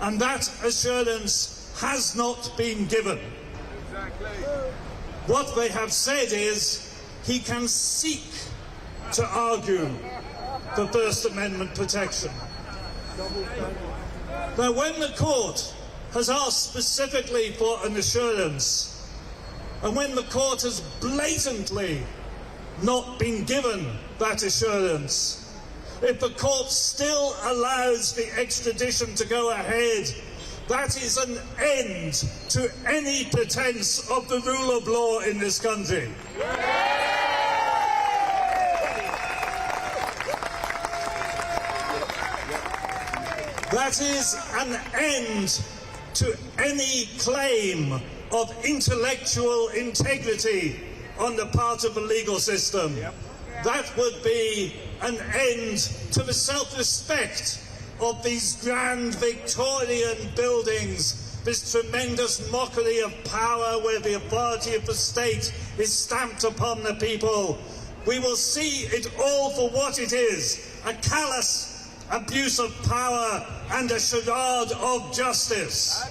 And that assurance has not been given. Exactly. What they have said is he can seek to argue for First Amendment protection. Now, when the court has asked specifically for an assurance And when the court has blatantly not been given that assurance, if the court still allows the extradition to go ahead, that is an end to any pretense of the rule of law in this country. That is an end to any claim of intellectual integrity on the part of the legal system. That would be an end to the self-respect of these grand Victorian buildings, this tremendous mockery of power where the authority of the state is stamped upon the people. We will see it all for what it is, a callous abuse of power and a charade of justice.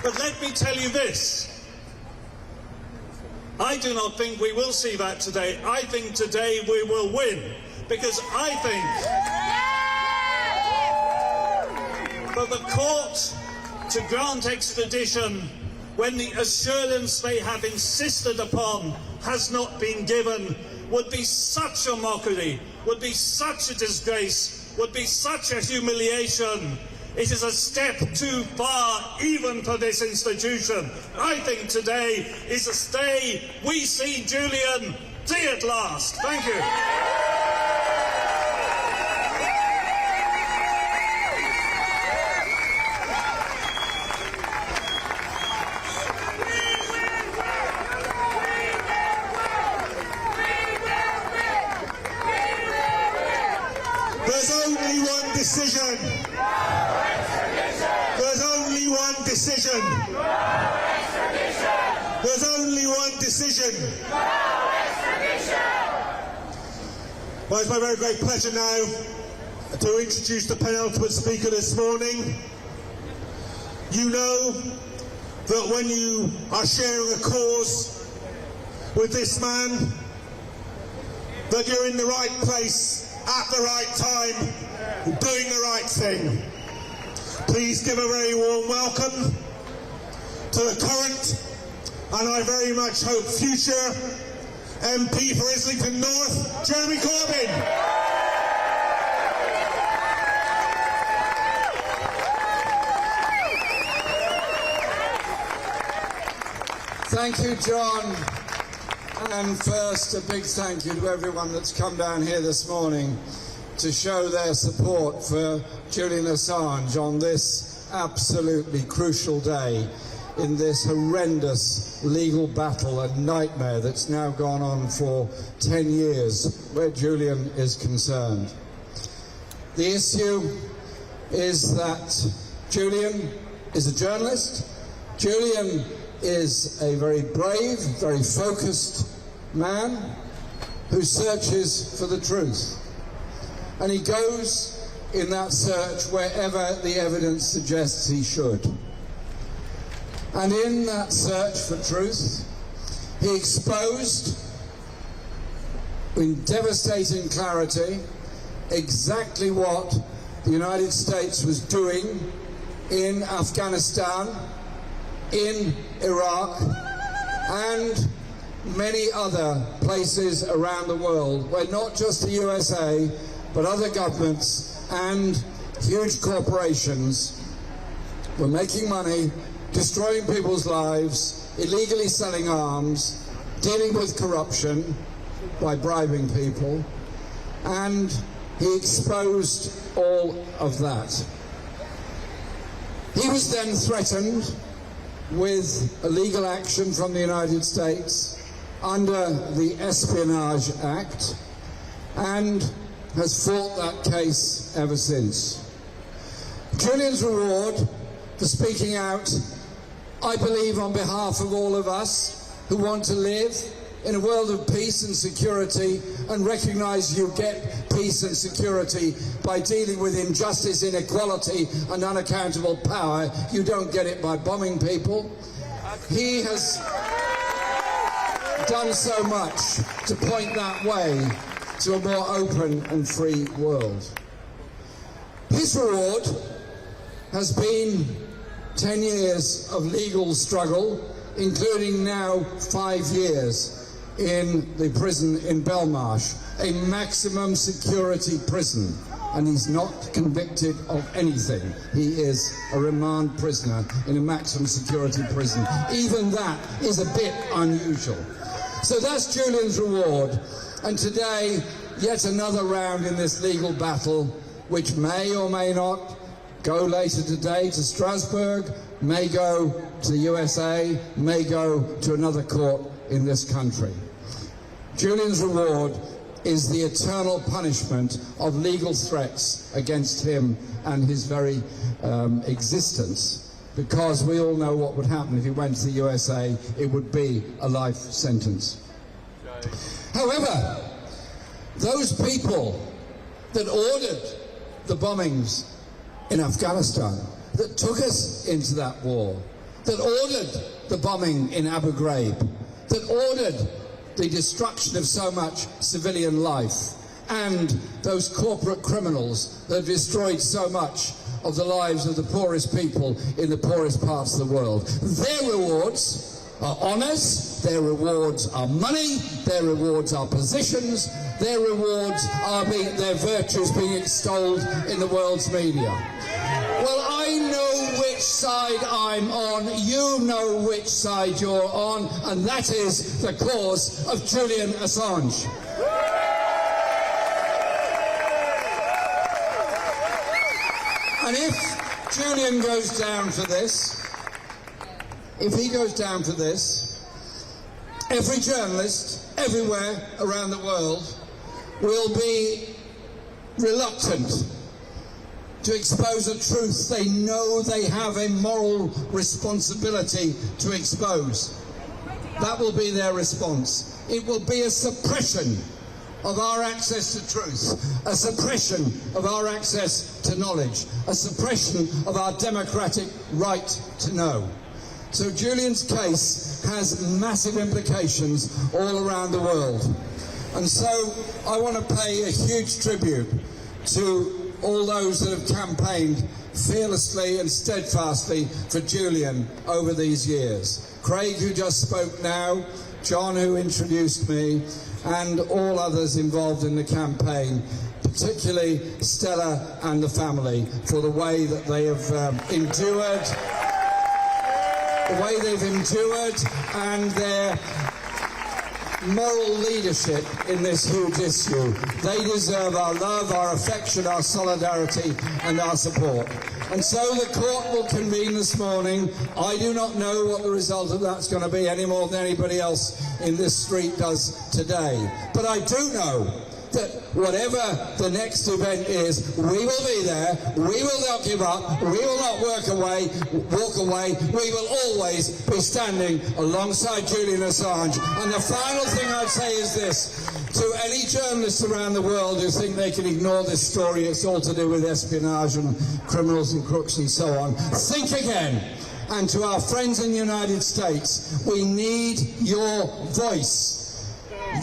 But let me tell you this. I do not think we will see that today. I think today we will win, because I think for the court to grant extradition when the assurance they have insisted upon has not been given would be such a mockery, would be such a disgrace, would be such a humiliation. It is a step too far even for this institution. I think today is a day we see Julian free at last. Thank you. There's only one decision. There's only one decision. There's only one decision. Well, it's my very great pleasure now to introduce the penultimate speaker this morning. You know that when you are sharing a cause with this man, that you're in the right place at the right time, doing the right thing. Please give a very warm welcome to the current, and I very much hope future, MP for Islington North, Jeremy Corbyn. Thank you, John. And first, a big thank you to everyone that's come down here this morning to show their support for Julian Assange on this absolutely crucial day in this horrendous legal battle and nightmare that's now gone on for 10 years where Julian is concerned. The issue is that Julian is a journalist. Julian is a very brave, very focused man who searches for the truth. And he goes in that search wherever the evidence suggests he should. And in that search for truth, he exposed in devastating clarity exactly what the United States was doing in Afghanistan, in Iraq, and many other places around the world where not just the USA, but other governments and huge corporations were making money, destroying people's lives, illegally selling arms, dealing with corruption by bribing people, and he exposed all of that. He was then threatened with a legal action from the United States under the Espionage Act and has fought that case ever since. Julian's reward for speaking out, I believe, on behalf of all of us who want to live in a world of peace and security and recognise you get peace and security by dealing with injustice, inequality and unaccountable power. You don't get it by bombing people. He has done so much to point that way, to a more open and free world. His reward has been 10 years of legal struggle, including now 5 years in the prison in Belmarsh, a maximum security prison, and he's not convicted of anything. He is a remand prisoner in a maximum security prison. Even that is a bit unusual. So that's Julian's reward, and today yet another round in this legal battle, which may or may not go later today to Strasbourg, may go to the USA, may go to another court in this country. Julian's reward is the eternal punishment of legal threats against him and his very existence, because we all know what would happen if he went to the USA. It would be a life sentence. However, those people that ordered the bombings in Afghanistan, that took us into that war, that ordered the bombing in Abu Ghraib, that ordered the destruction of so much civilian life, and those corporate criminals that destroyed so much of the lives of the poorest people in the poorest parts of the world. Their rewards are honours, their rewards are money, their rewards are positions, their rewards are their virtues being extolled in the world's media. Well, I know which side I'm on, you know which side you're on, and that is the cause of Julian Assange. And if Julian goes down for this, if he goes down for this, every journalist everywhere around the world will be reluctant to expose a truth they know they have a moral responsibility to expose. That will be their response. It will be a suppression of our access to truth, a suppression of our access to knowledge, a suppression of our democratic right to know. So Julian's case has massive implications all around the world. And so I want to pay a huge tribute to all those that have campaigned fearlessly and steadfastly for Julian over these years. Craig, who just spoke now, John, who introduced me, and all others involved in the campaign, particularly Stella and the family, for the way that they have endured, and their moral leadership in this huge issue. They deserve our love, our affection, our solidarity, and our support. And so the court will convene this morning. I do not know what the result of that's going to be any more than anybody else in this street does today. But I do know that whatever the next event is, we will be there, we will not give up, we will not walk away, we will always be standing alongside Julian Assange. And the final thing I'd say is this, to any journalists around the world who think they can ignore this story, it's all to do with espionage and criminals and crooks and so on, think again. And to our friends in the United States, we need your voice.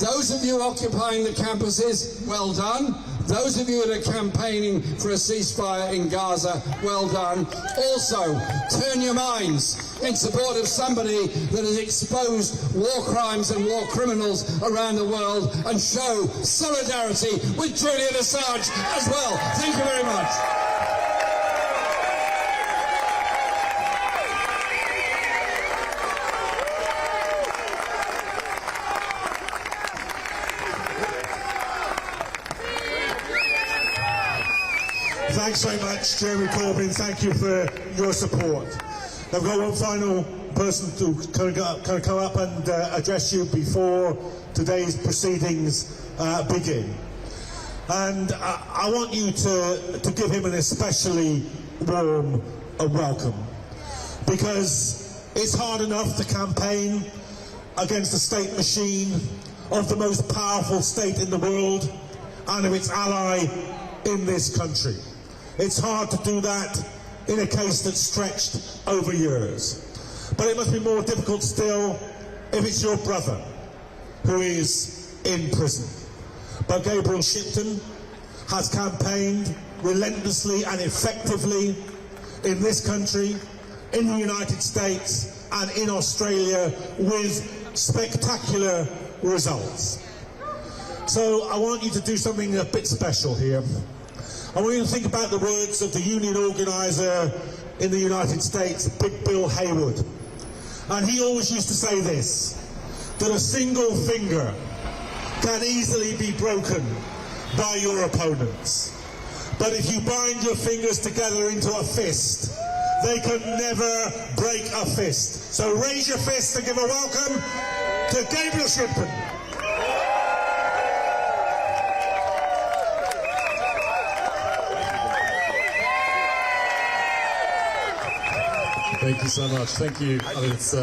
Those of you occupying the campuses, well done. Those of you that are campaigning for a ceasefire in Gaza, well done. Also, turn your minds in support of somebody that has exposed war crimes and war criminals around the world, and show solidarity with Julian Assange as well. Thank you very much. Thanks very much, Jeremy Corbyn. Thank you for your support. I've got one final person to come up and address you before today's proceedings begin. And I want you to give him an especially warm welcome, because it's hard enough to campaign against the state machine of the most powerful state in the world and of its ally in this country. It's hard to do that in a case that's stretched over years. But it must be more difficult still if it's your brother who is in prison. but Gabriel Shipton has campaigned relentlessly and effectively in this country, in the United States and in Australia with spectacular results. So I want you to do something a bit special here. I want you to think about the words of the union organiser in the United States, Big Bill Haywood. And he always used to say this, that a single finger can easily be broken by your opponents. But if you bind your fingers together into a fist, they can never break a fist. So raise your fist and give a welcome to Gabriel Shipton. Thank you so much. Thank you. I mean, it's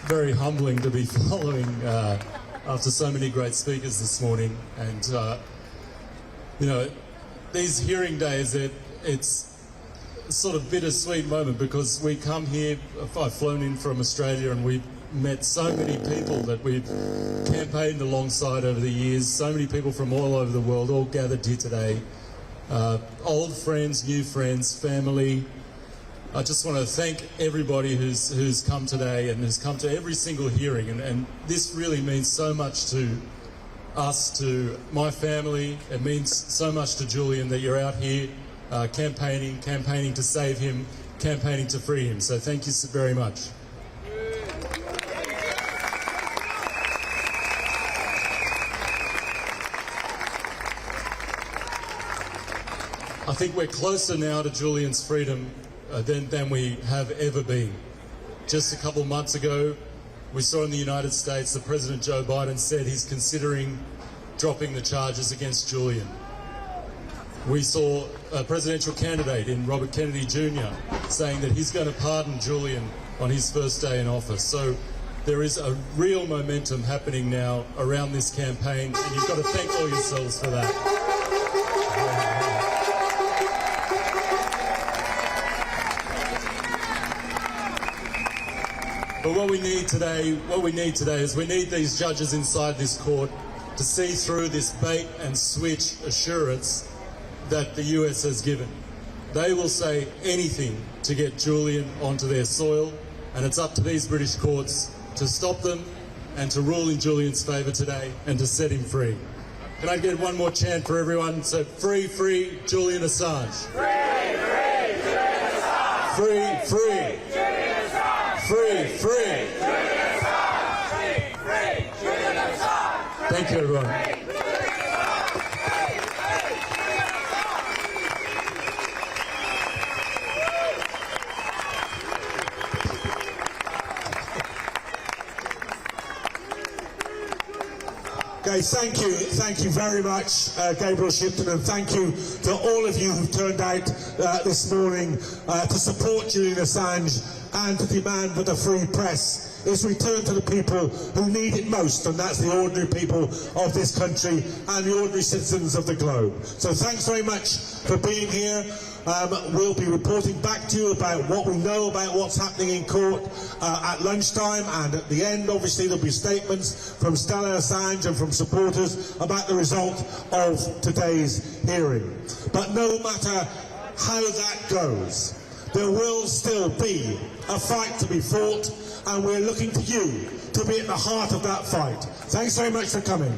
very humbling to be following after so many great speakers this morning. And, you know, these hearing days, it's a sort of bittersweet moment because we come here, I've flown in from Australia and we've met so many people that we've campaigned alongside over the years, so many people from all over the world, all gathered here today. Old friends, new friends, family. I just want to thank everybody who's come today and who's come to every single hearing, and this really means so much to us, to my family. It means so much to Julian that you're out here campaigning to save him, campaigning to free him. So thank you very much. I think we're closer now to Julian's freedom than we have ever been. Just a couple of months ago, we saw in the United States that President Joe Biden said he's considering dropping the charges against Julian. We saw a presidential candidate in Robert Kennedy Jr. saying that he's going to pardon Julian on his first day in office. So there is a real momentum happening now around this campaign, and you've got to thank all yourselves for that. But what we need today is we need these judges inside this court to see through this bait and switch assurance that the US has given. They will say anything to get Julian onto their soil, and it's up to these British courts to stop them and to rule in Julian's favour today and to set him free. Can I get one more chant for everyone? So free, free Julian Assange. Free, free Julian Assange. Free, free. Julian Assange. Free, free. Julian Assange. Free, free Julian Assange. Thank you, everyone. Okay, thank you very much, Gabriel Shipton, and thank you to all of you who've turned out this morning to support Julian Assange and to demand that the free press is returned to the people who need it most, and that's the ordinary people of this country and the ordinary citizens of the globe. So thanks very much for being here. We'll be reporting back to you about what we know about what's happening in court at lunchtime, and at the end obviously there'll be statements from Stella Assange and from supporters about the result of today's hearing. But no matter how that goes, there will still be a fight to be fought, and we're looking to you to be at the heart of that fight. Thanks very much for coming.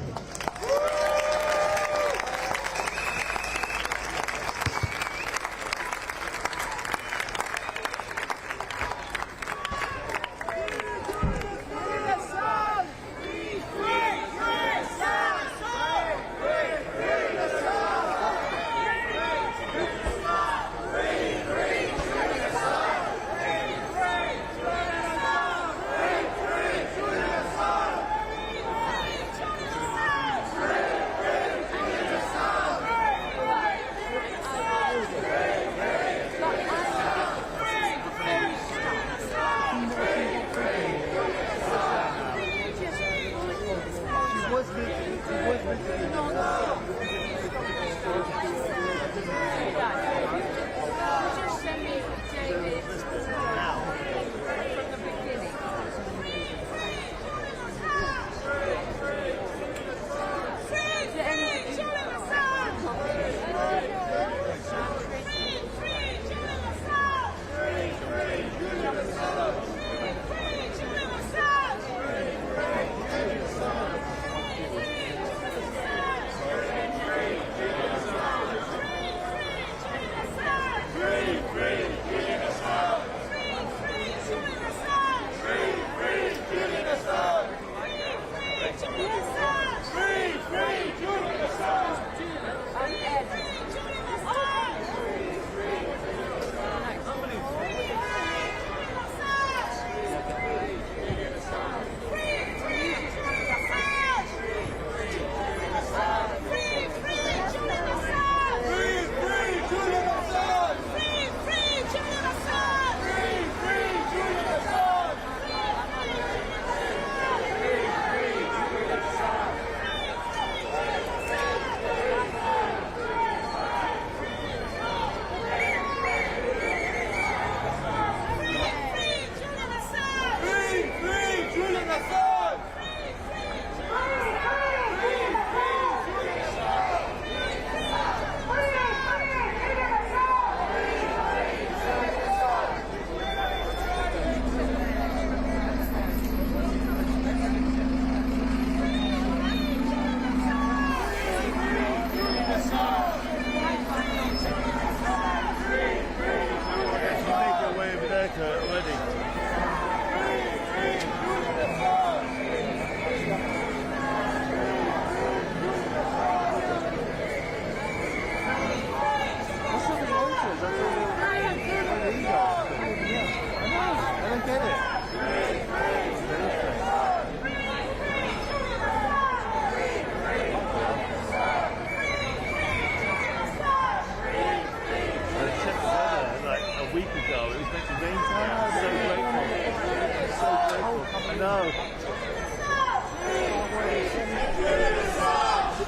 I know.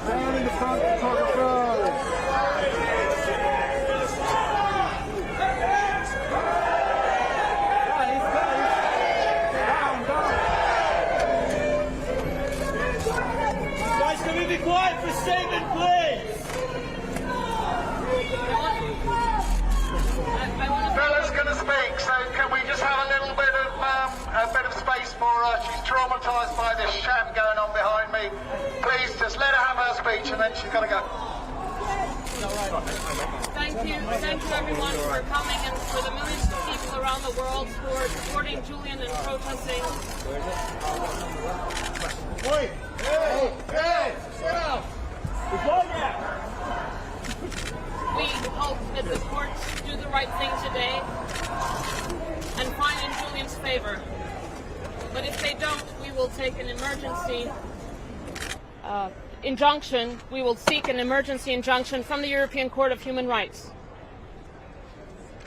Down in the front, photographers. Guys, can we be quiet for a statement, please? Bella's going to speak, so can we just have a little bit of space for her? She's traumatised by this sham going on behind me. Please, just let her have her speech and then she's got to go. Thank you everyone for coming and for the millions of people around the world who are supporting Julian and protesting. Wait! Hey! Sit down! We hope that the courts do the right thing today and find in Julian's favor. But if they don't, we will take an emergency injunction. We will seek an emergency injunction from the European Court of Human Rights.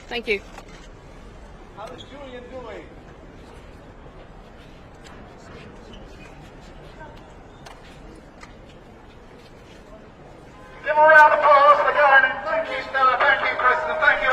Thank you. How is Julian doing? Give a round of applause for going in. Thank you, Stella. Thank you, Kristinn. Thank you,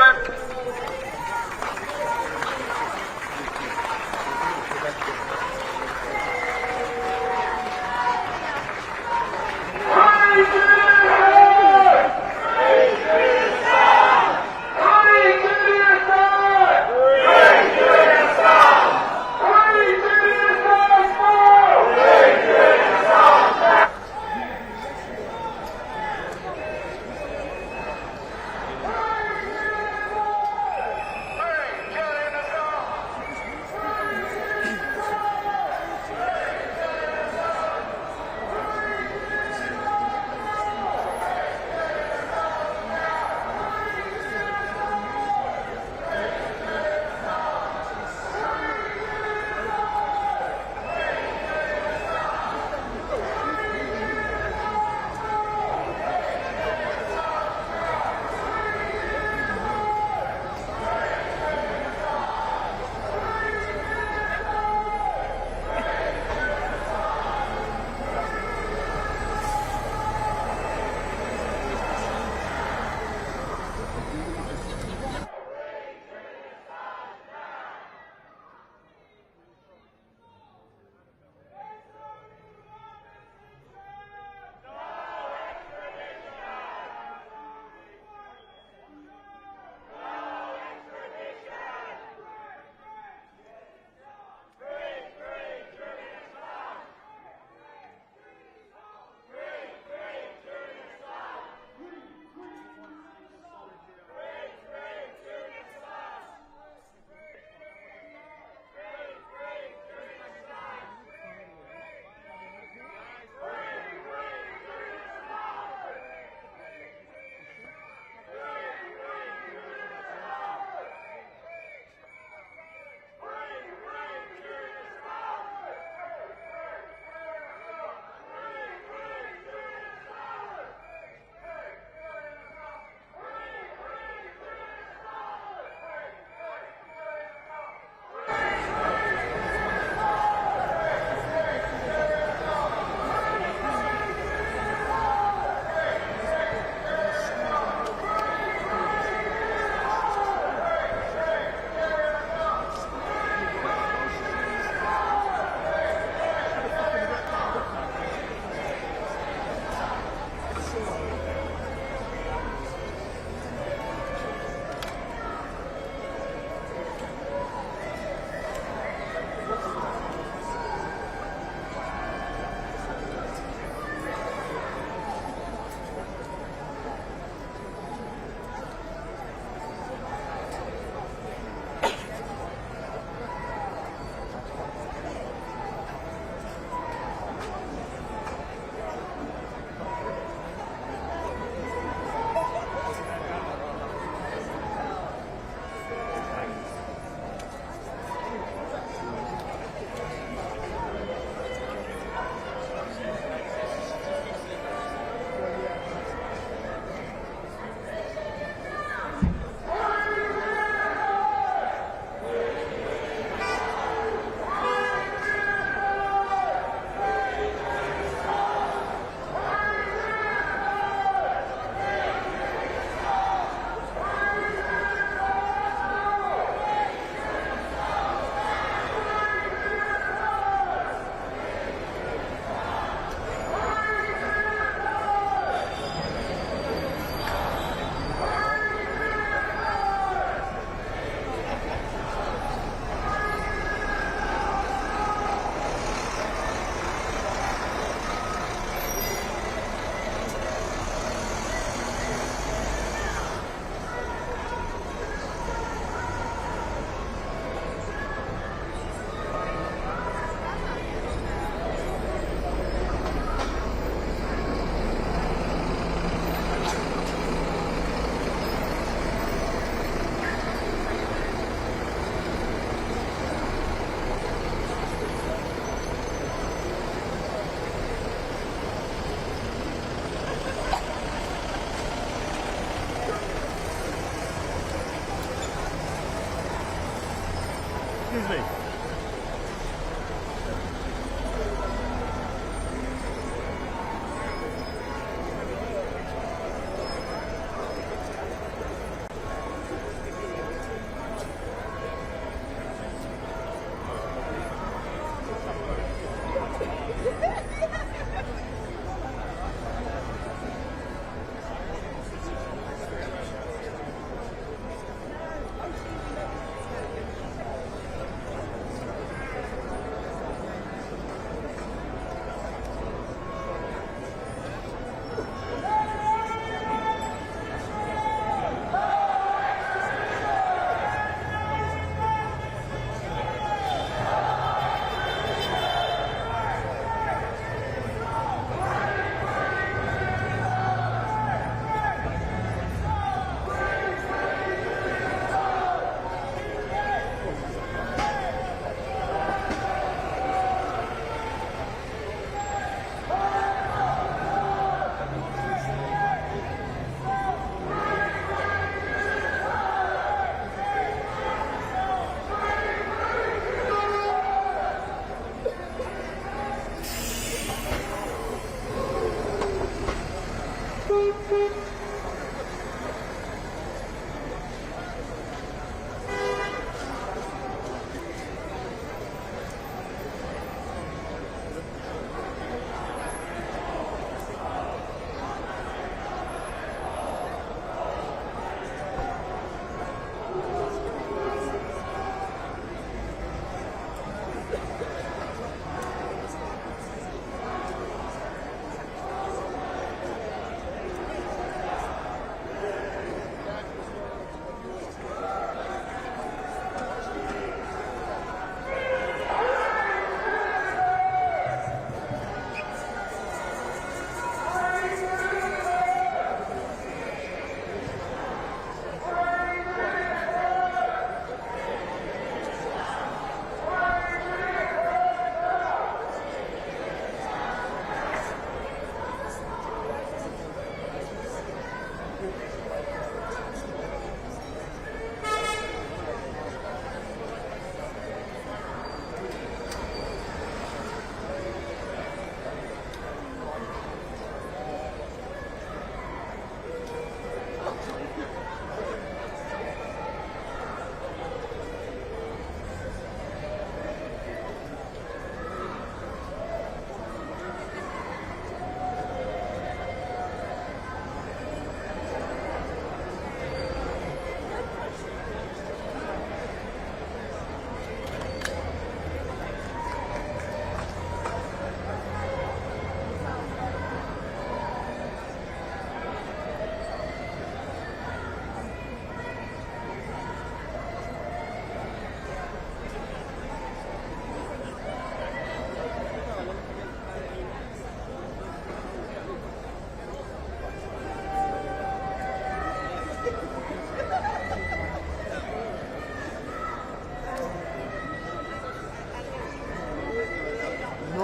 Excuse me.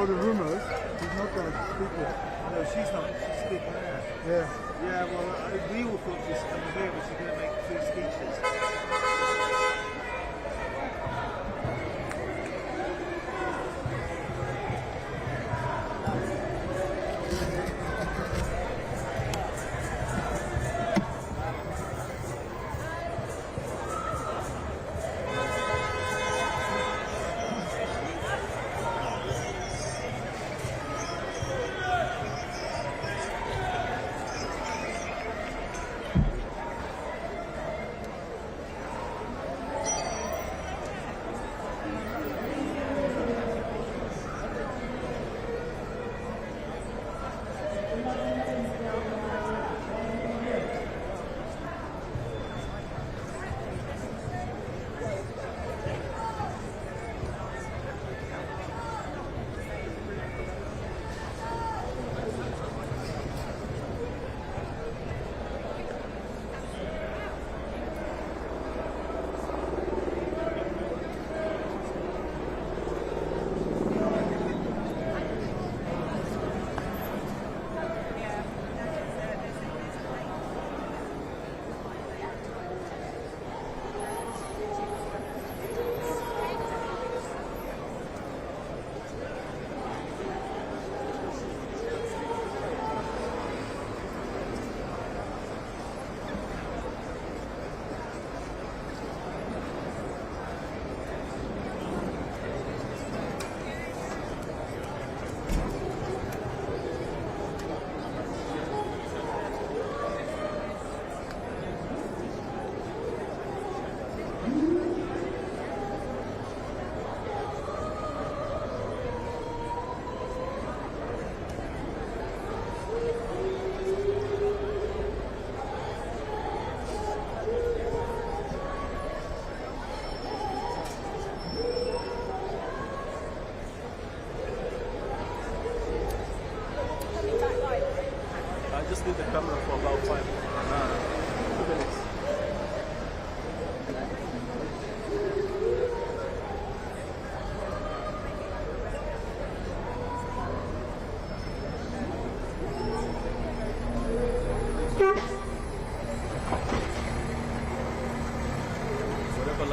The rumours, he's not going to speak yet. No, she's not. She's speaking there. Yeah. Yeah, well, we all thought she was coming here, but she's going to make 2 speeches.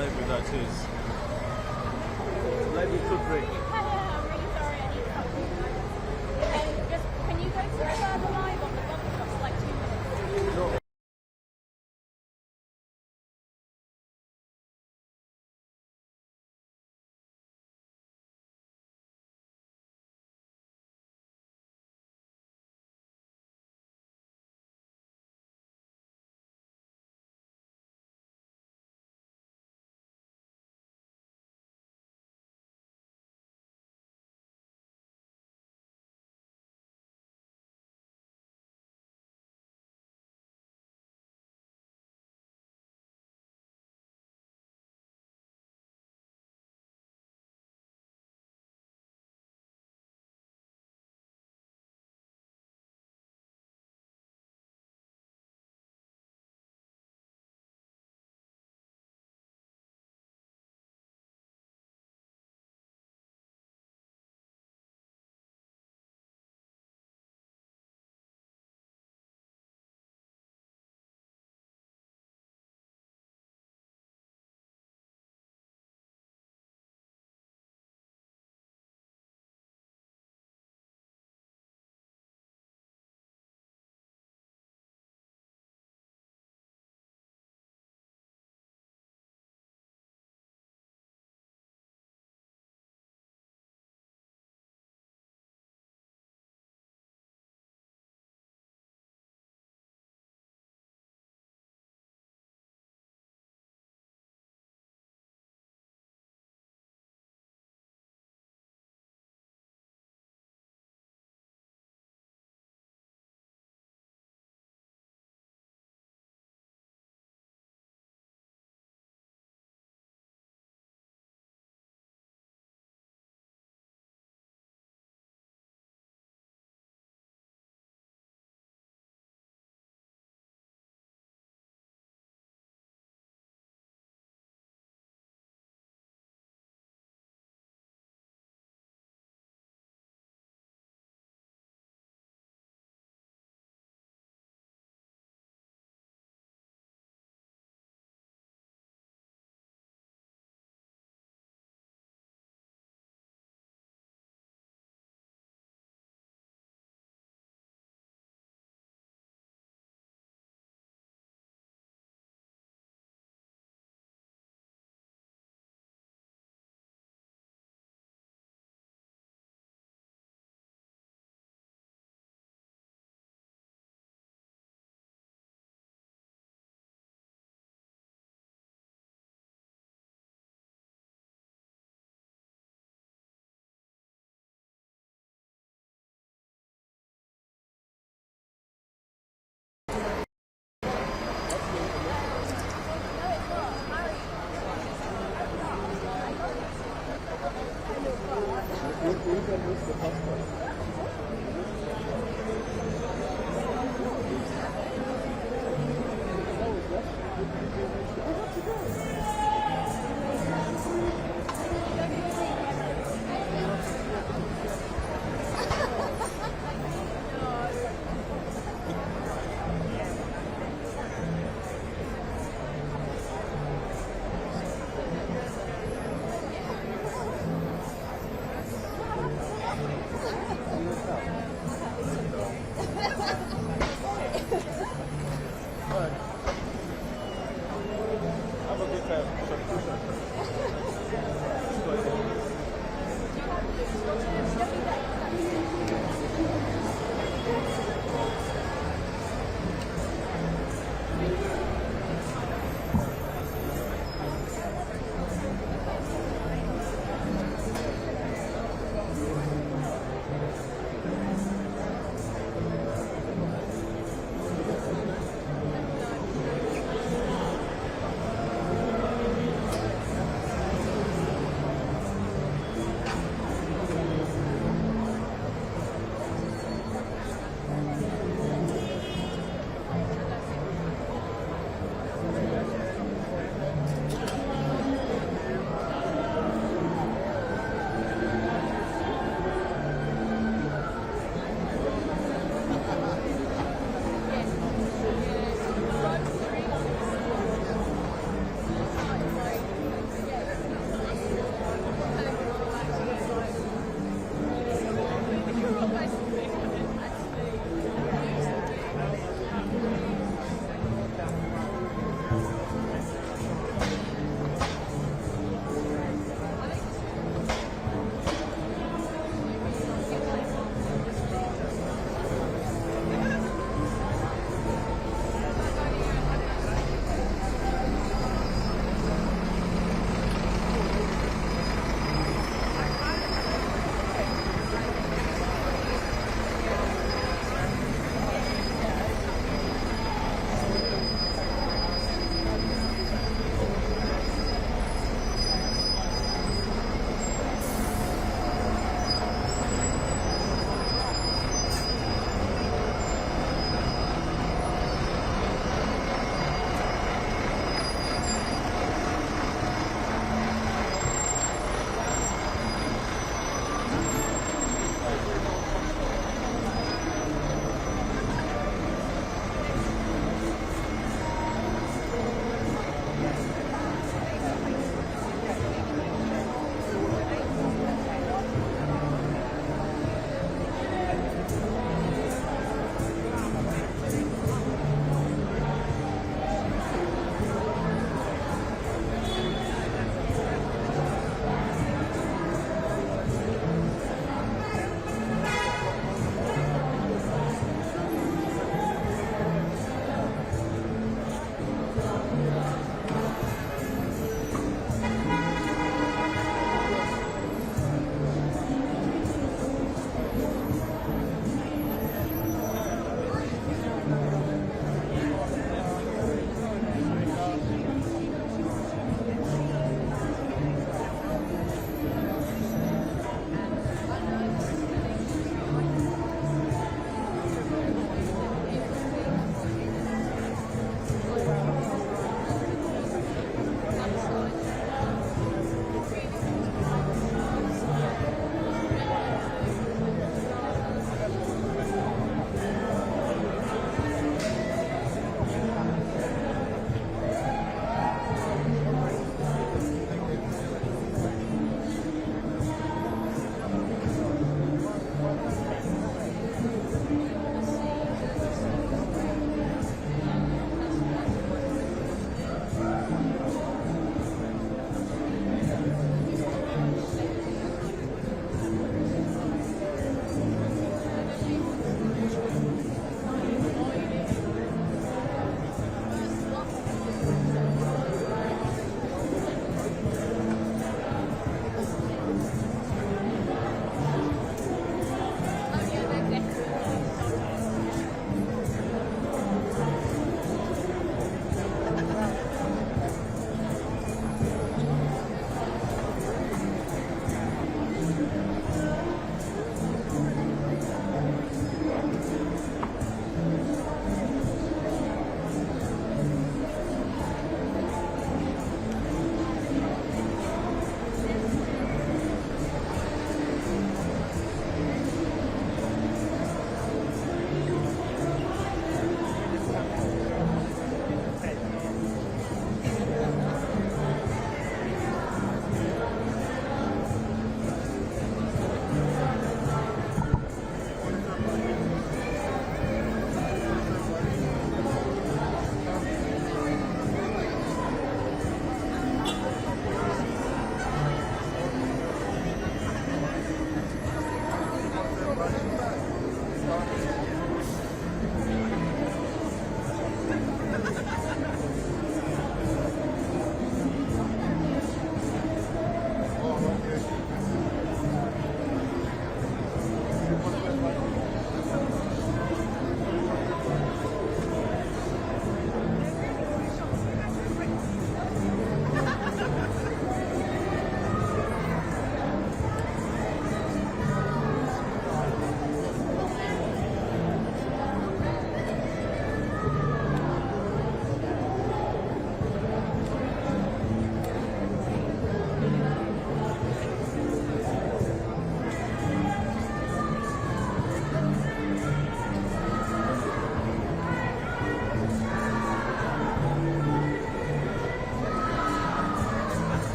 library that is. Library footprint. I'm really sorry, I need to help you. Just, can you go further live on the bubble shop for like 2 minutes? No.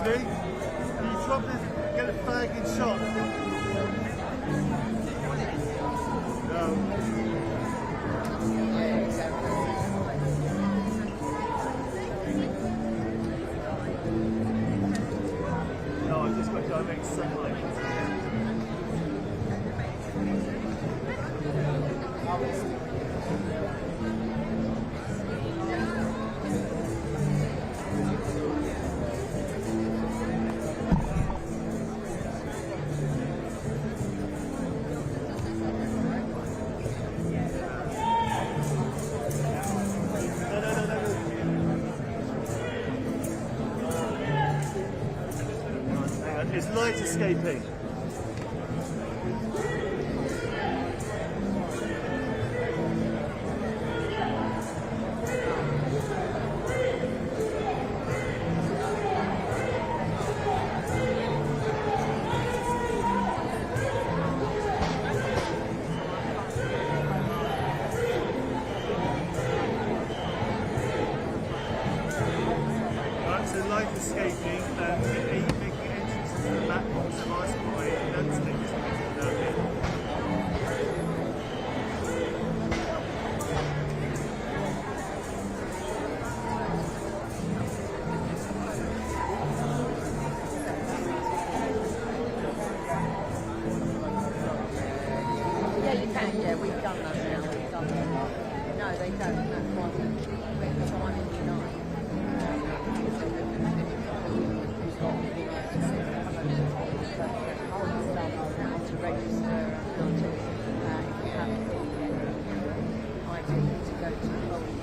Excuse me? Can you drop this, get a flag in shot? No, I've just got direct sunlight. It's light escaping. Right, so light escaping and making entrance to the back box of ice boy, and that's the next thing down here. Yeah, you can, yeah, we've done that now. We've done that. No, they don't. That's why we're trying to unite. How to register and how to, if you have the ID to go to the polling.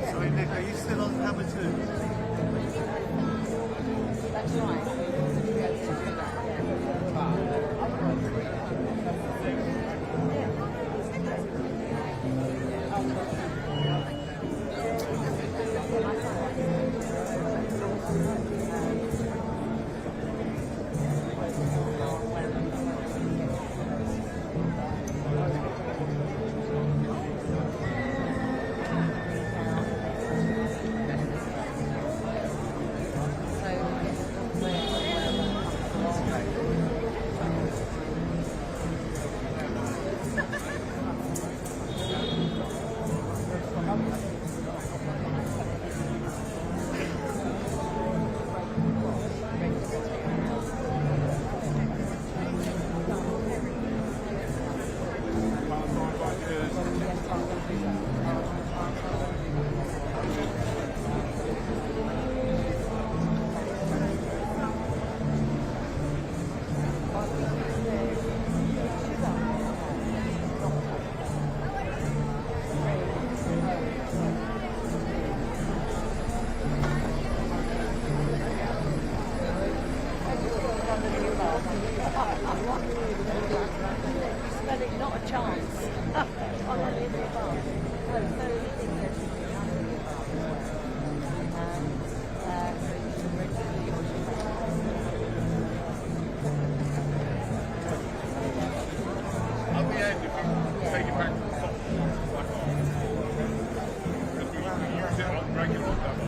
Sorry, Nick, are you still on camera too? That's right. Not a chance. I'm only in the above. So he thinks there should be none in the above. So you should register your I'll be able to take it back to the top. Because we use it on regular stuff.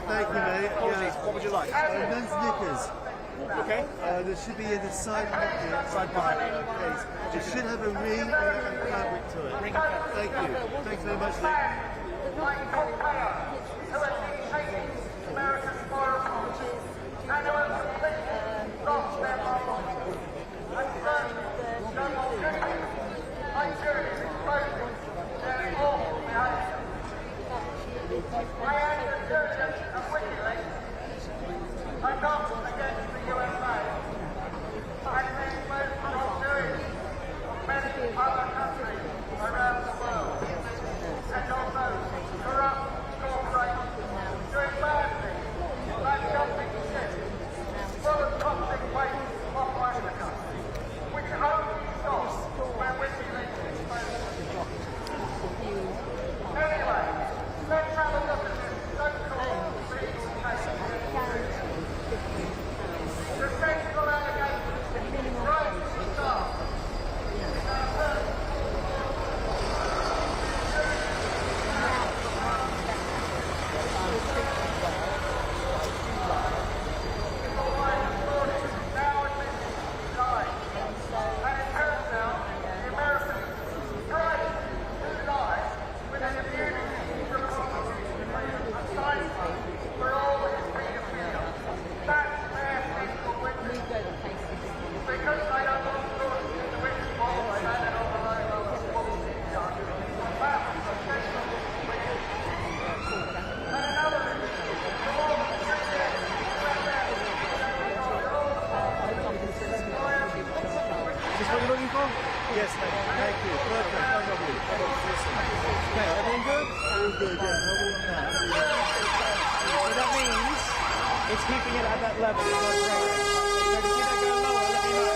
Thank you, mate. What would you like? Men's knickers. Okay. There should be in the side pocket. Side pocket. It should have a ring and fabric to it. Thank you. Thanks very much, Nick. American foreign policies and who have completely lost their morals. And certainly, no more guilty. Nigeria is exposing their awful behaviour. I am the Julian of WikiLeaks, a doctor against the USA, and the exposure of doing of many other countries around the world, and also corrupt corporations doing bad things, like jumping ship, this what you're looking for? Yes, thank you. Thank you. Perfect. Thank you. Okay, everything good? All good, yeah. No more than that. So that means it's keeping it at that level. It's not growing. So if you see that going lower, let me know.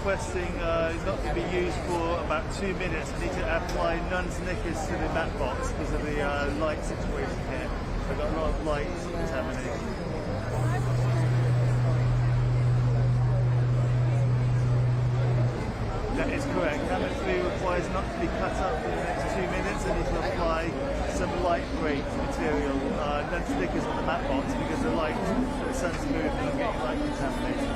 Requesting not to be used for about 2 minutes. I need to apply nun's knickers to the mat box because of the light situation here. I've got a lot of light contamination. That is correct. Hammer 3 requires not to be cut up for the next 2 minutes. I need to apply some lightweight material, nun's knickers on the mat box because the light, the sun's moving and I'm getting light contamination.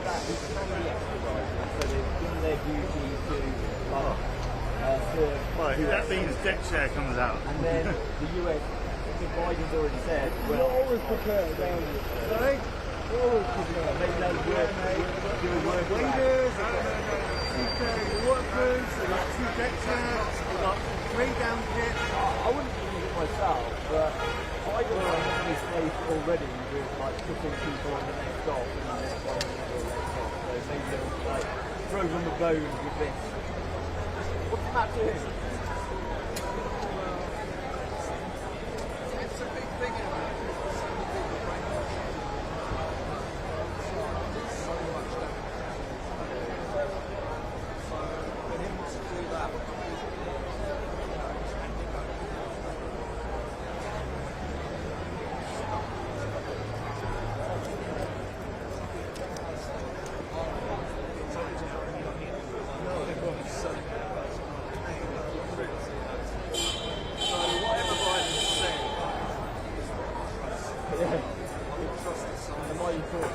that he can be extradited, so they've done their duty to serve. Well, that means deck chair comes out. And then the US, Biden's already said, well, You're always prepared, aren't you? Sorry? You're always prepared. maybe they'll do a work Waiters, two workers, we've got 2 deck chairs, we've got 3 down kits. I wouldn't use it myself, but Biden has this place already with like putting people on the next stop and the next one on the next stop. So maybe they'll like throw them the bone with this. What's the matter here? It's a big thing in America.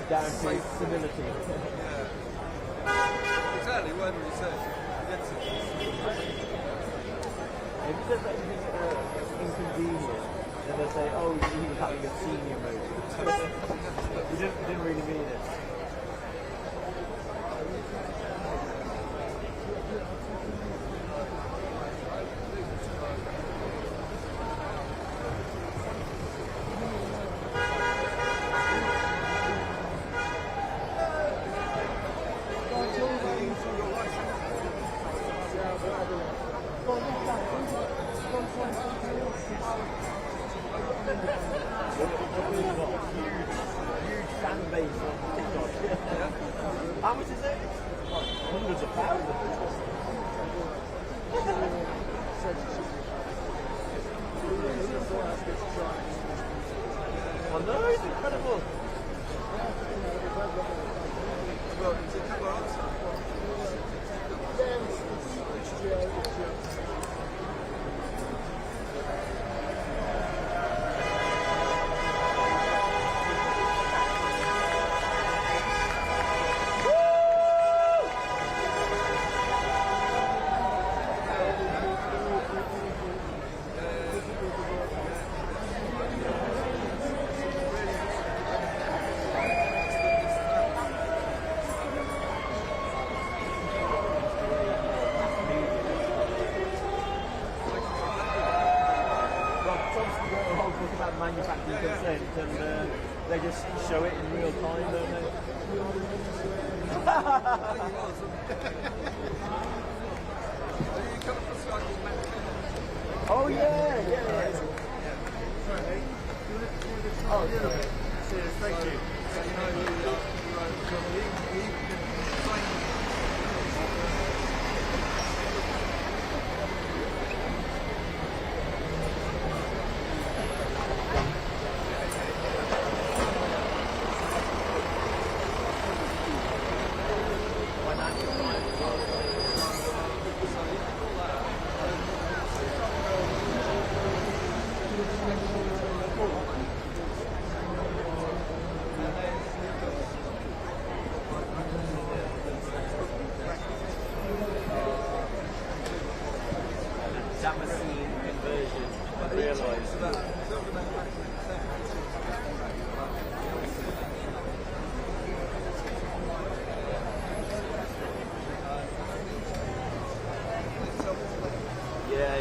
Down to civility. Exactly, whatever he says. If he says anything inconvenient, then they'll say, oh, he was having a senior move. He didn't really mean it. Huge fan base on TikTok. How much is it? Hundreds of thousands. I know, it's incredible. Well, it's a couple of manufacturing consent and they just show it in real time, don't they? Oh yeah, yeah. Oh, Cheers, thank you. Damascene conversion, I realised. Yeah.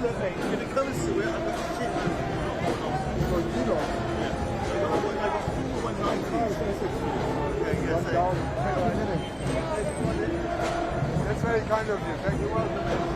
look, mate, when it comes to it, I've got shit. Well, you know. I got 190. That's very kind of you. Thank you. Welcome.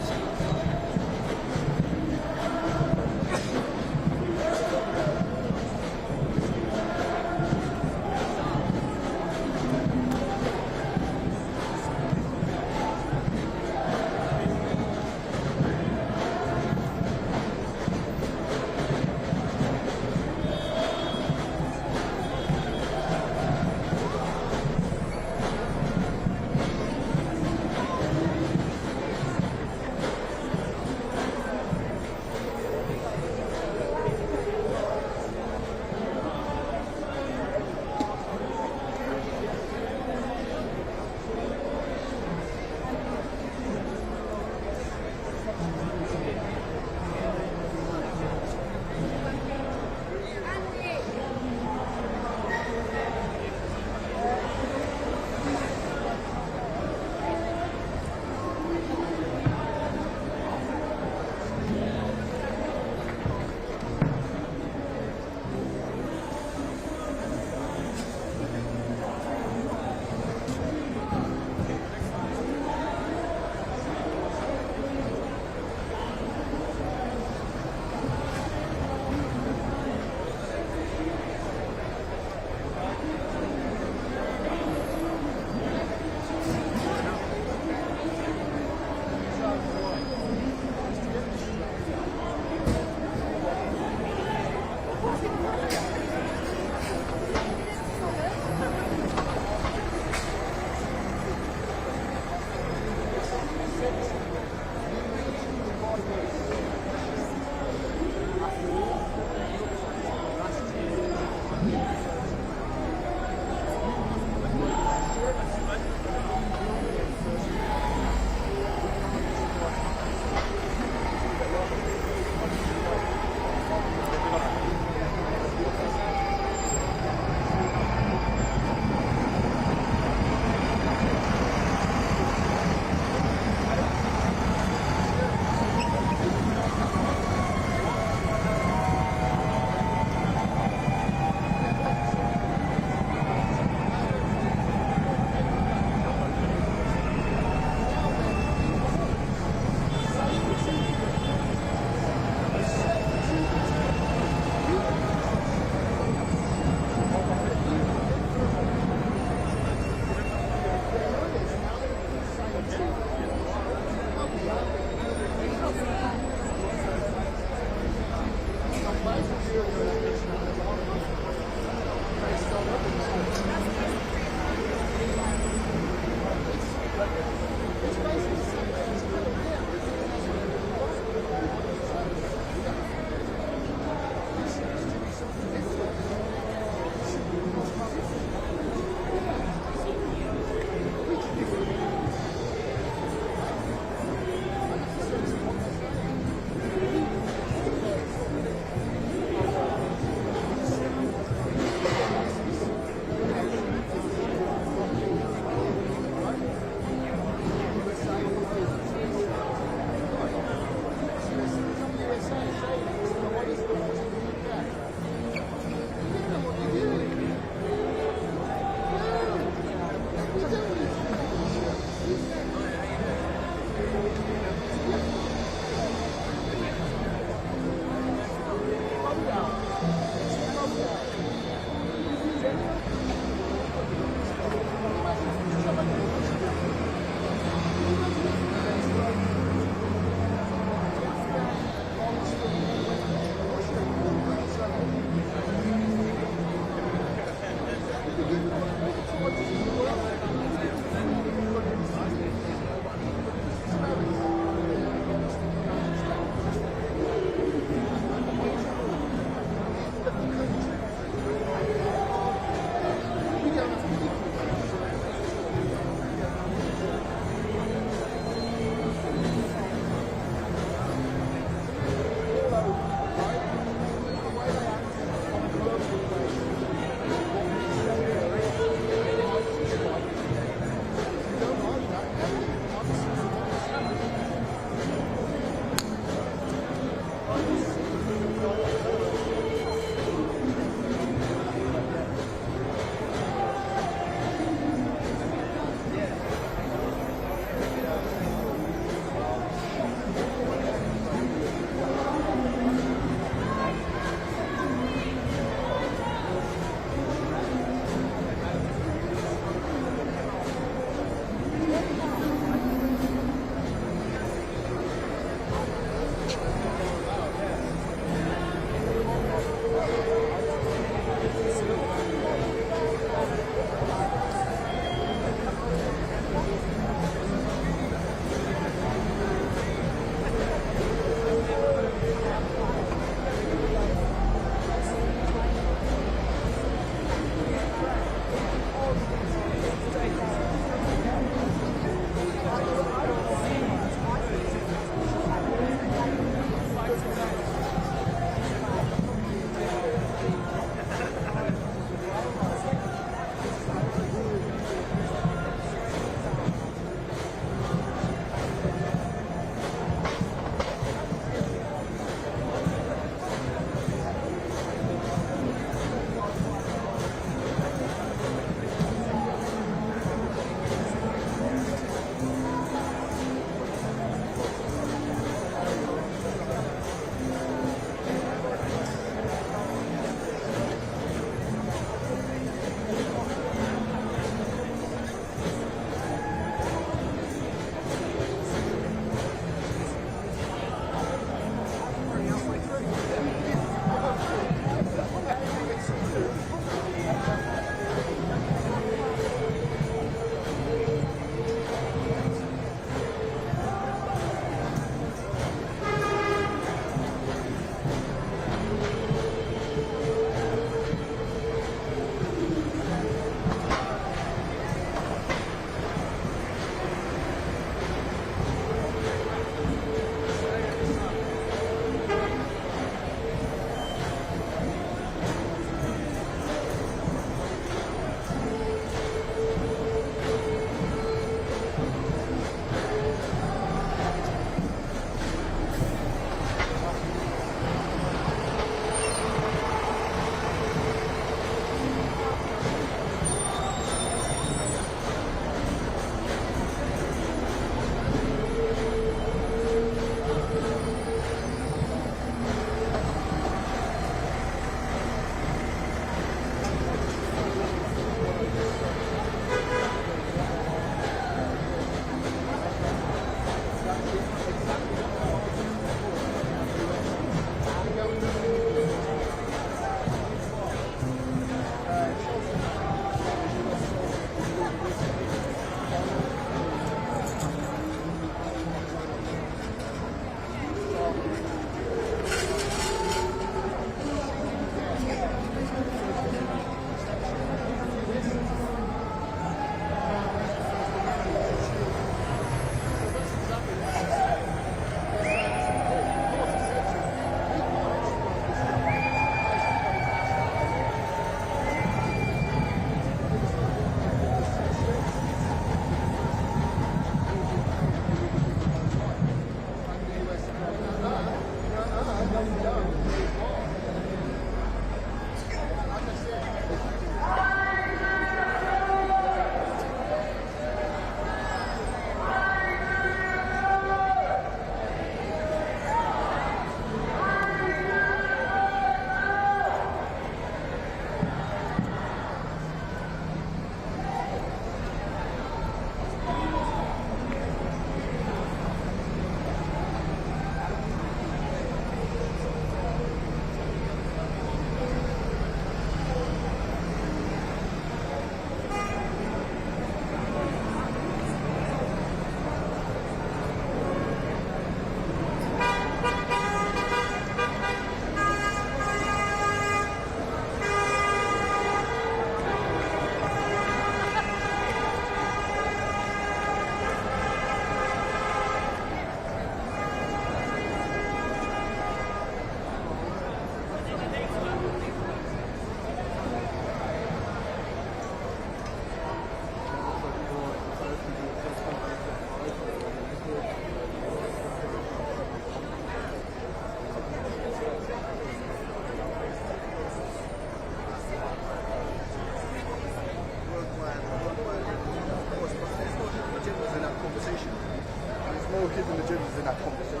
given the journalists in that conversation,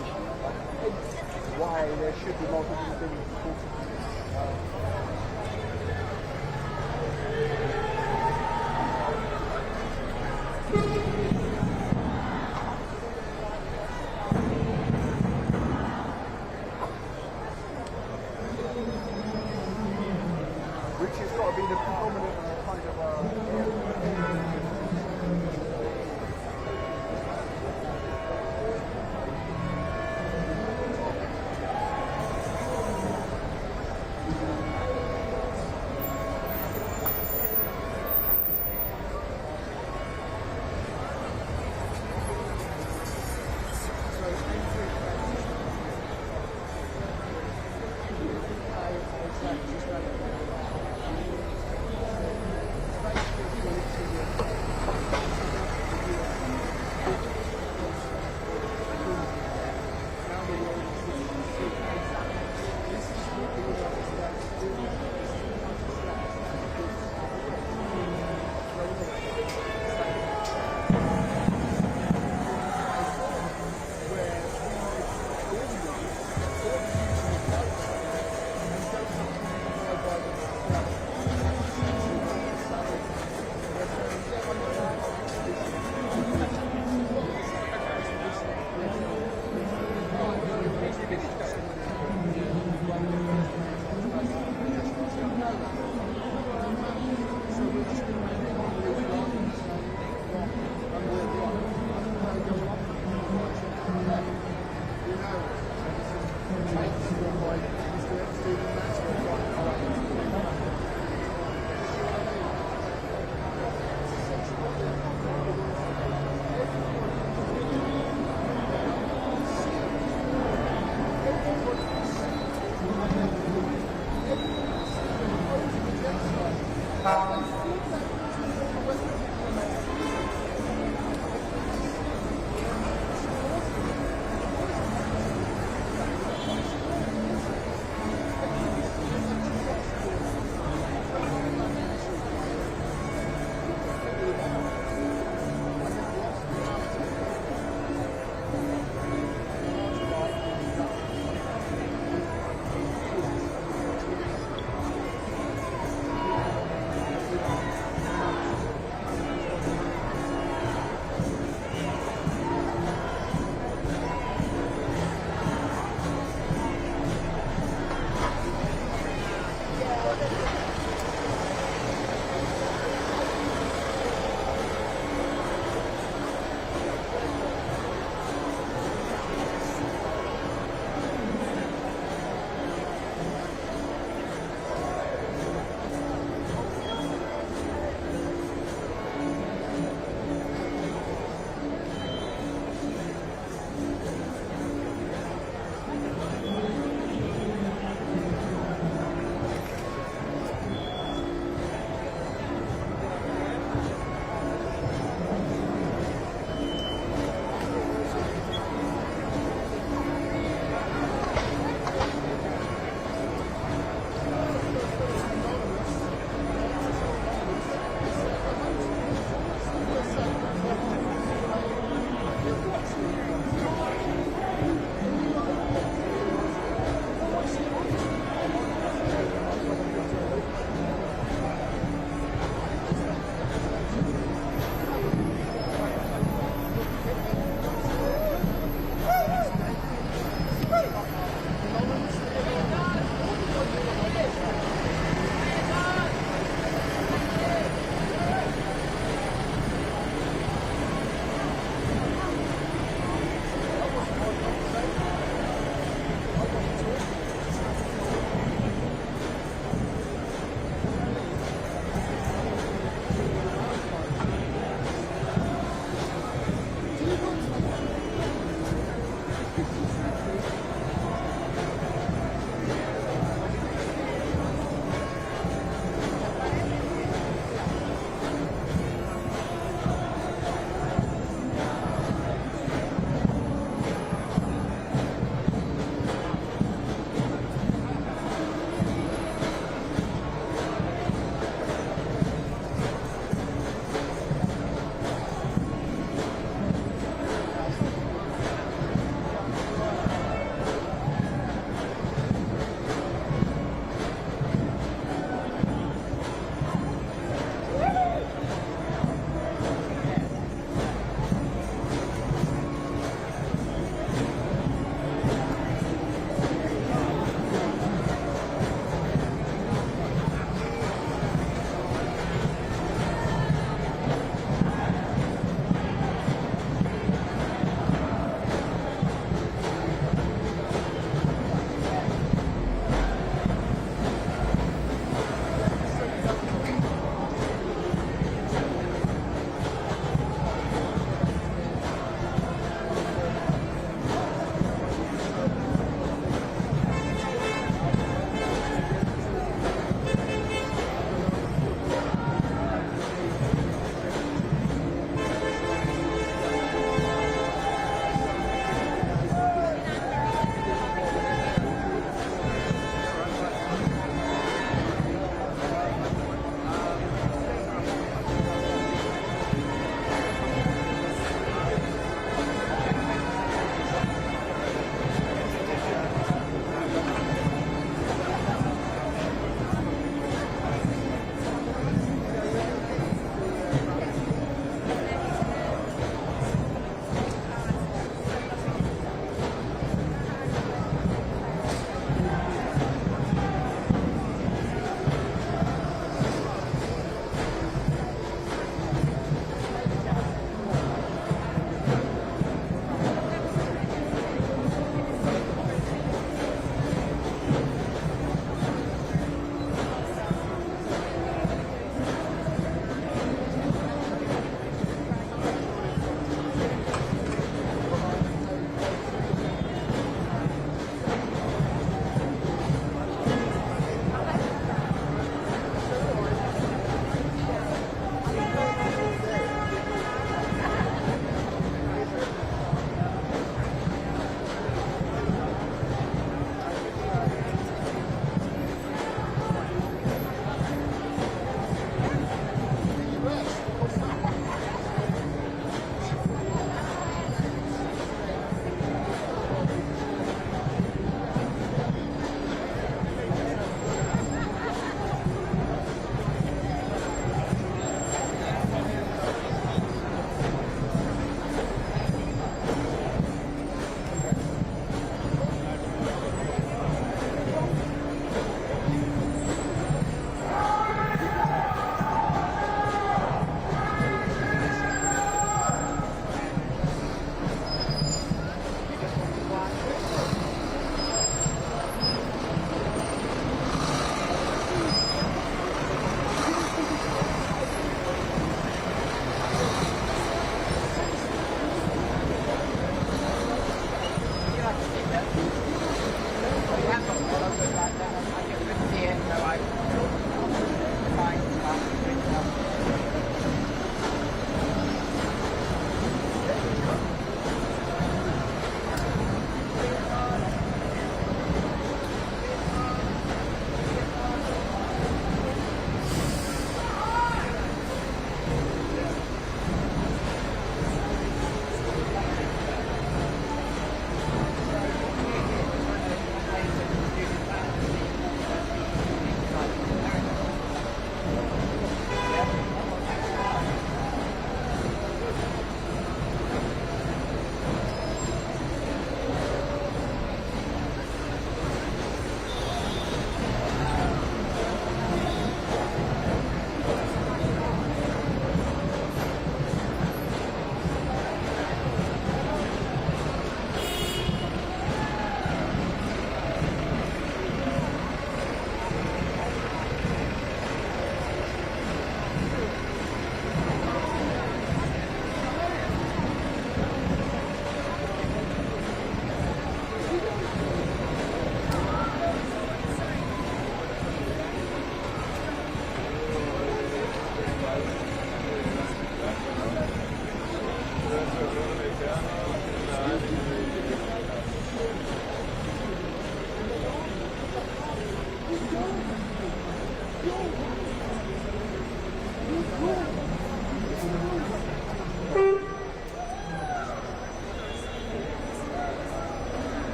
why there should be multiple things which has got to be the predominant kind of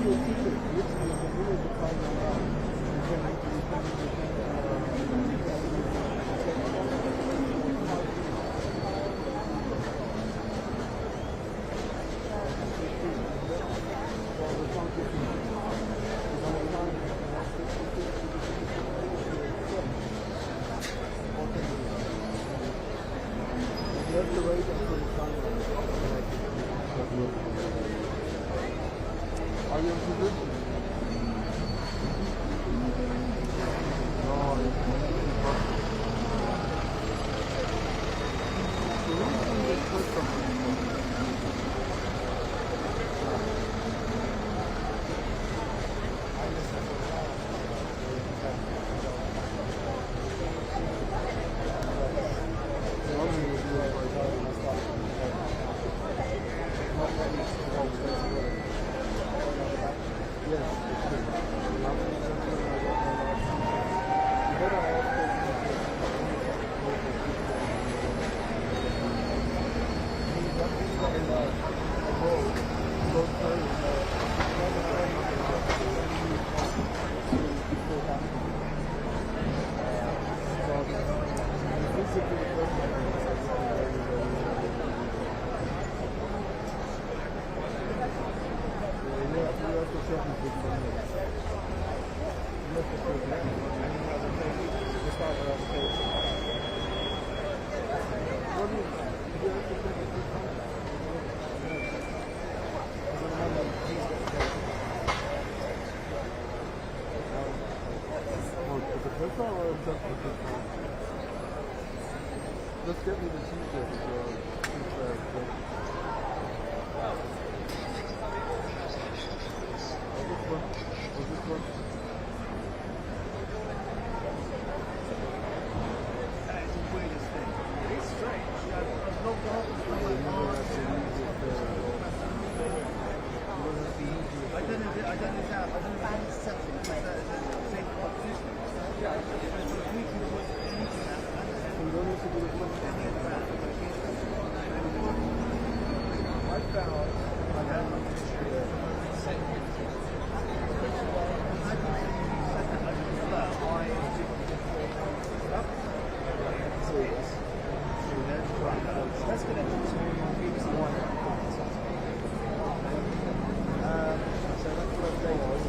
Thank you. Let's get me the t-shirt as well. This one. This one. That is the weirdest thing. It's strange. I've logged off and come back on. I don't know if it's something like that. Same proposition. Yeah. Let's get into previous one. So that's what I'm saying.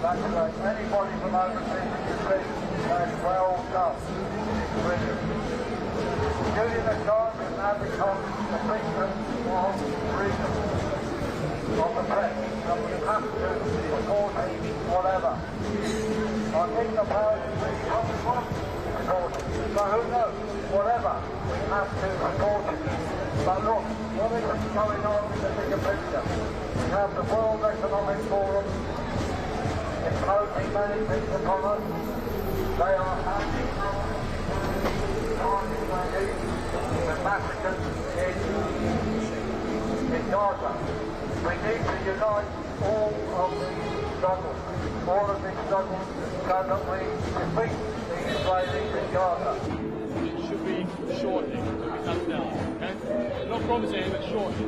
That's great. Anybody from overseas that you see, that's well done. It's brilliant. Julian Assange has now become the victim of freedom of the press, and we have to support him, whatever. I think the powers that be probably want to support him, so who knows, whatever, we have to support him. But look, what is going on in the bigger picture? We have the World Economic Forum imposing many things upon us. They are acting the massacres in Gaza. We need to unite all of these struggles, so that we defeat the Israelis in Gaza. It should be shortly, so we cut down, okay? Not promising, but shortly.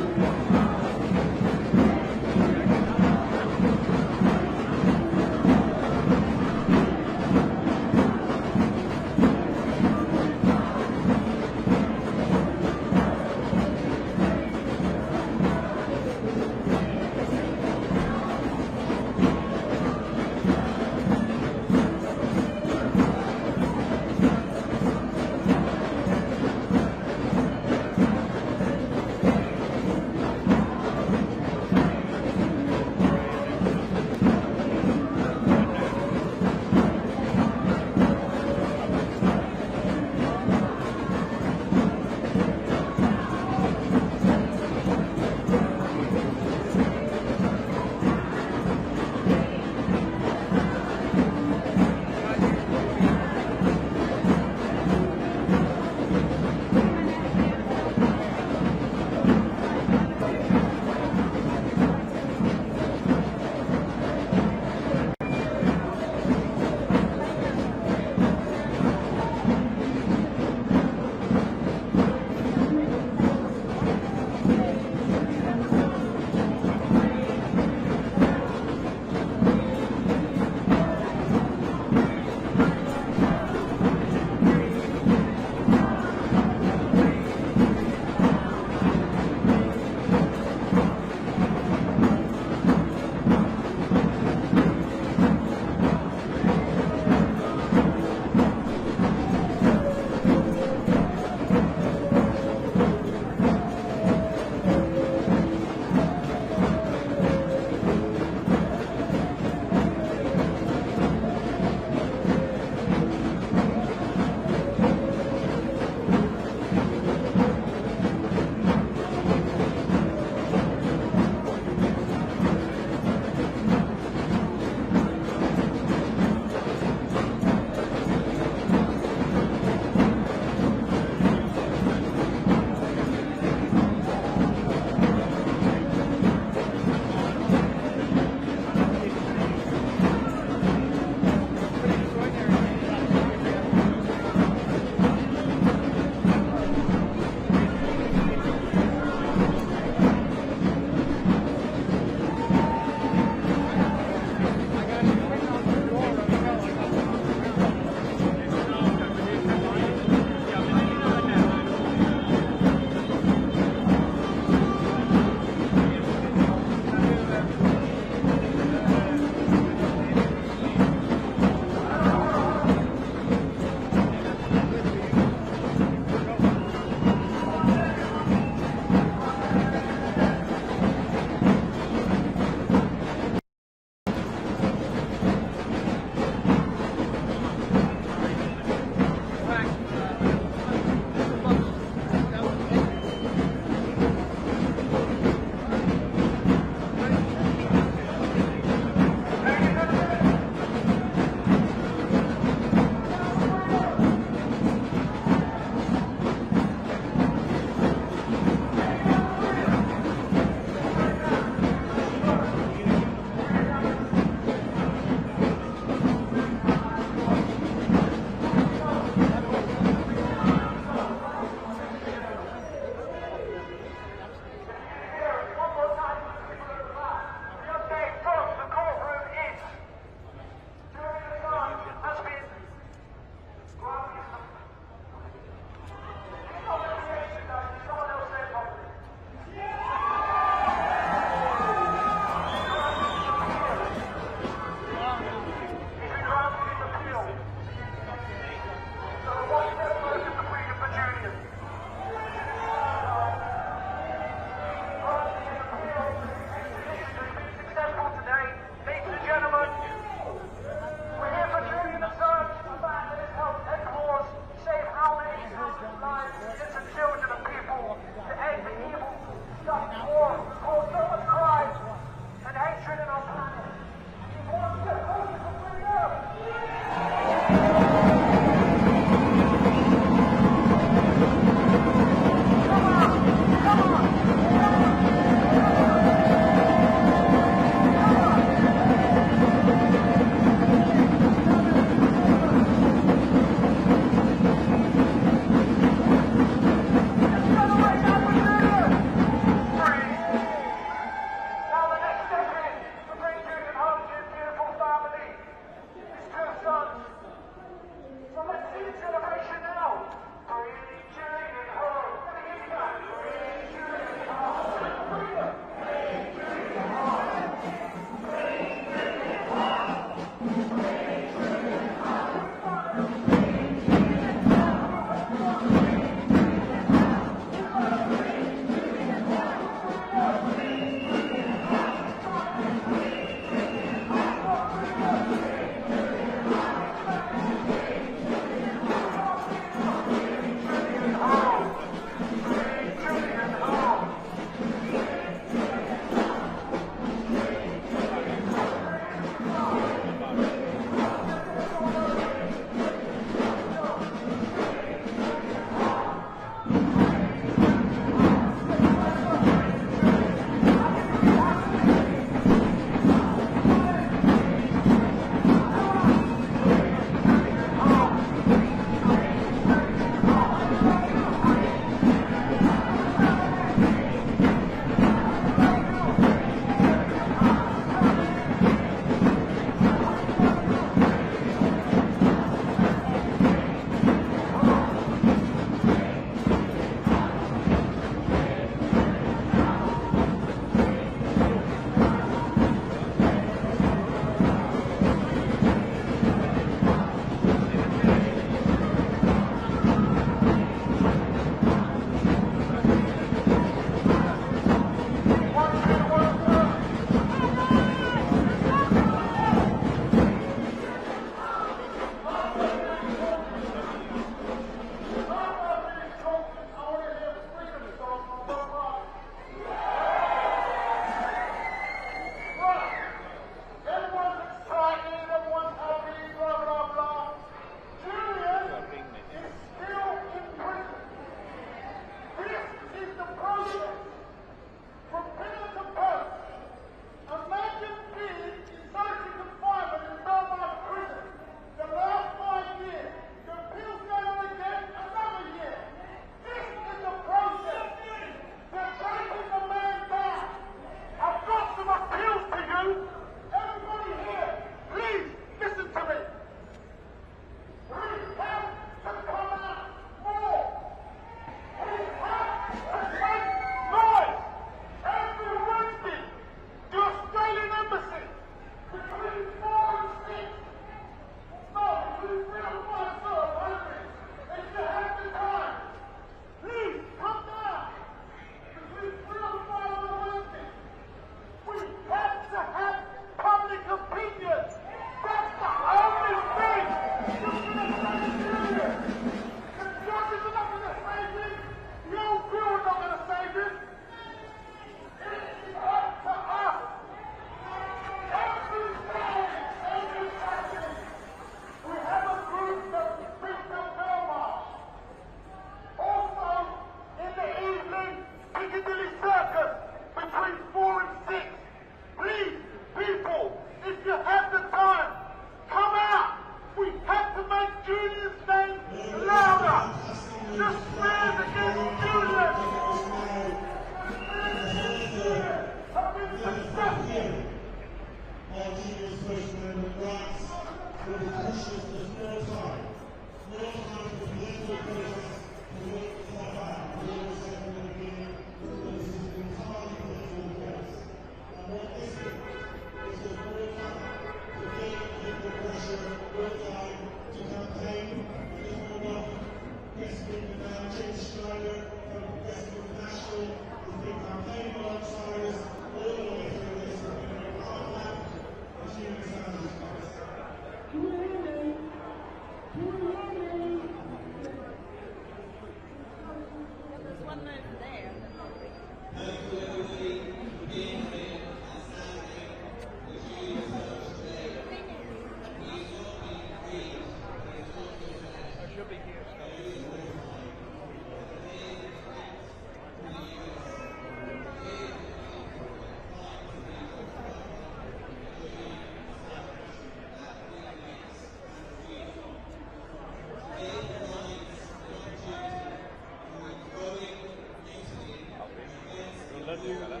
du eller?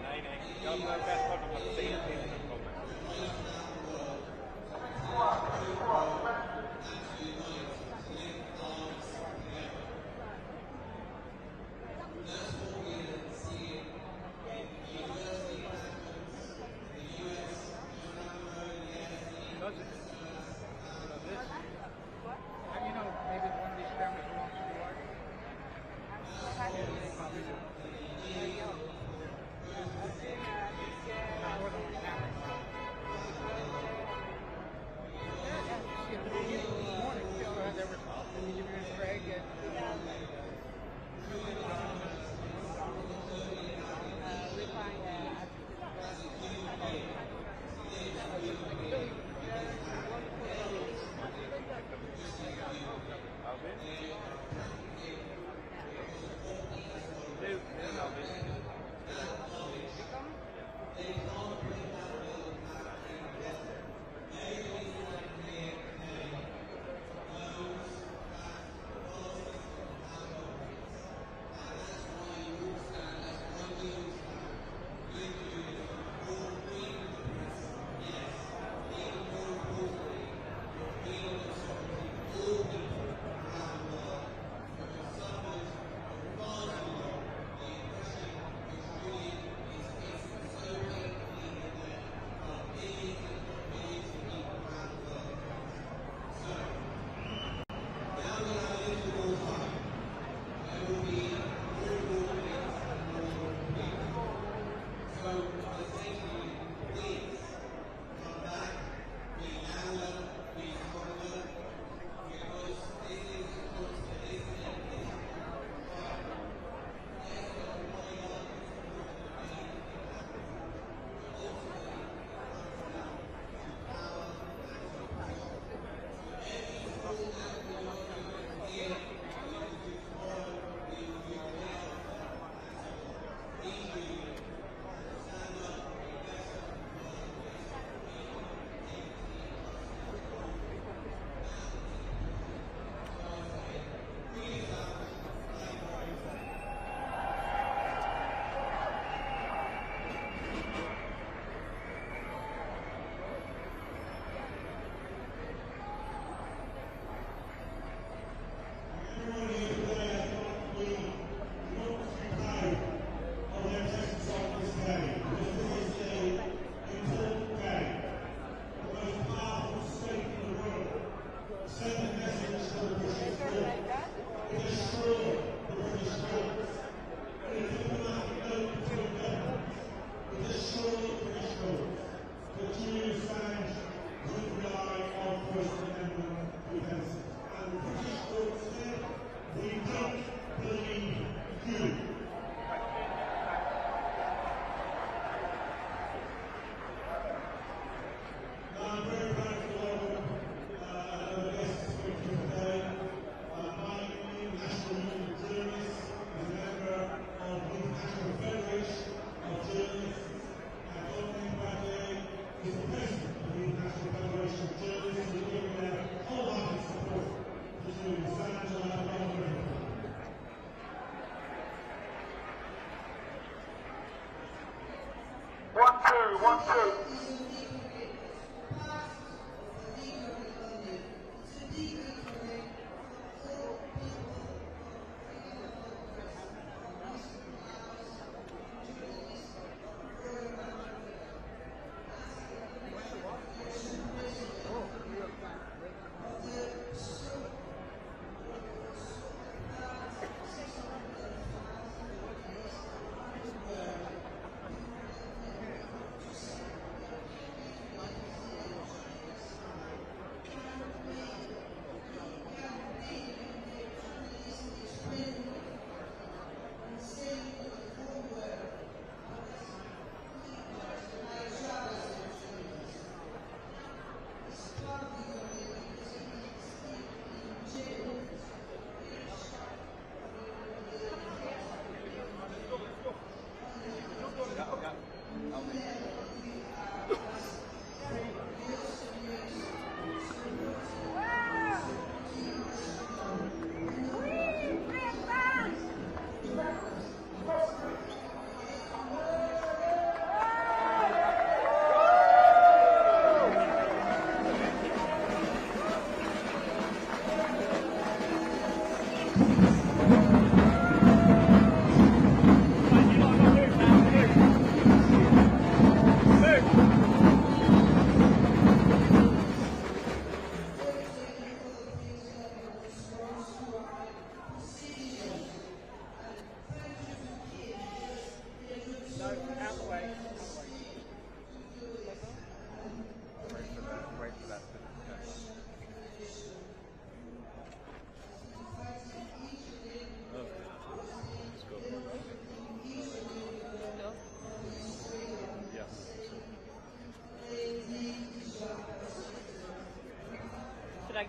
Nej, nej. Jag har bett honom att se till när de kommer. Does it? And you know, maybe one of these families belongs to the art. Yeah, probably do. More than one camera. Morning, still has everything. Did you give your Craig and we find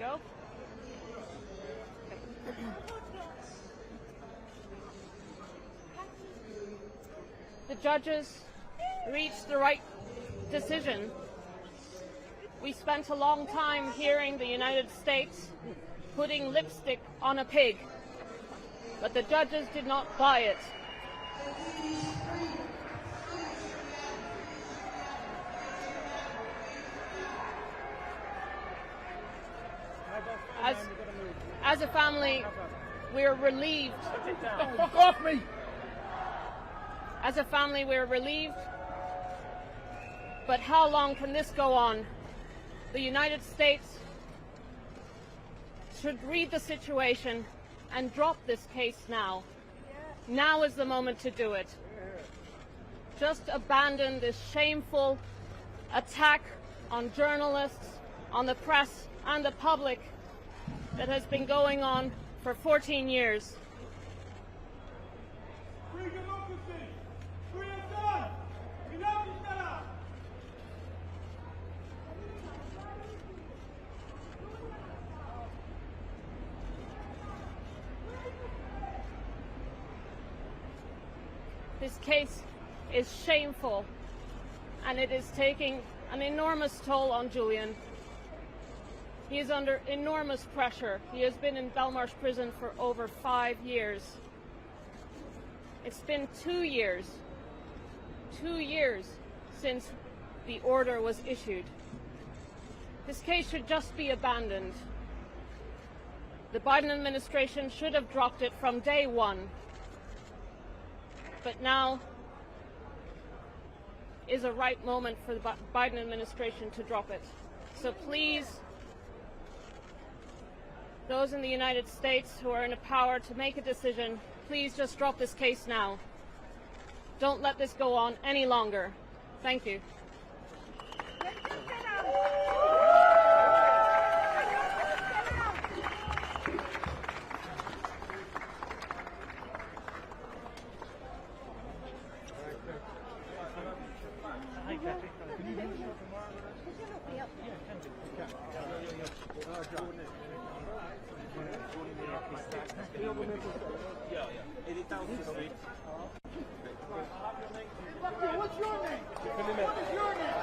go. The judges reached the right decision. We spent a long time hearing the United States putting lipstick on a pig, but the judges did not buy it. As a family, we're relieved. Fuck off me! As a family, we're relieved. But how long can this go on? The United States should read the situation and drop this case now. Now is the moment to do it. Just abandon this shameful attack on journalists, on the press and the public that has been going on for 14 years. Free democracy! Free Assange! Enough is better! This case is shameful, and it is taking an enormous toll on Julian. He is under enormous pressure. He has been in Belmarsh prison for over 5 years. It's been 2 years since the order was issued. This case should just be abandoned. The Biden administration should have dropped it from day one. But now is a right moment for the Biden administration to drop it. So please, those in the United States who are in a power to make a decision, please just drop this case now. Don't let this go on any longer. Thank you. What's your name? What is your name?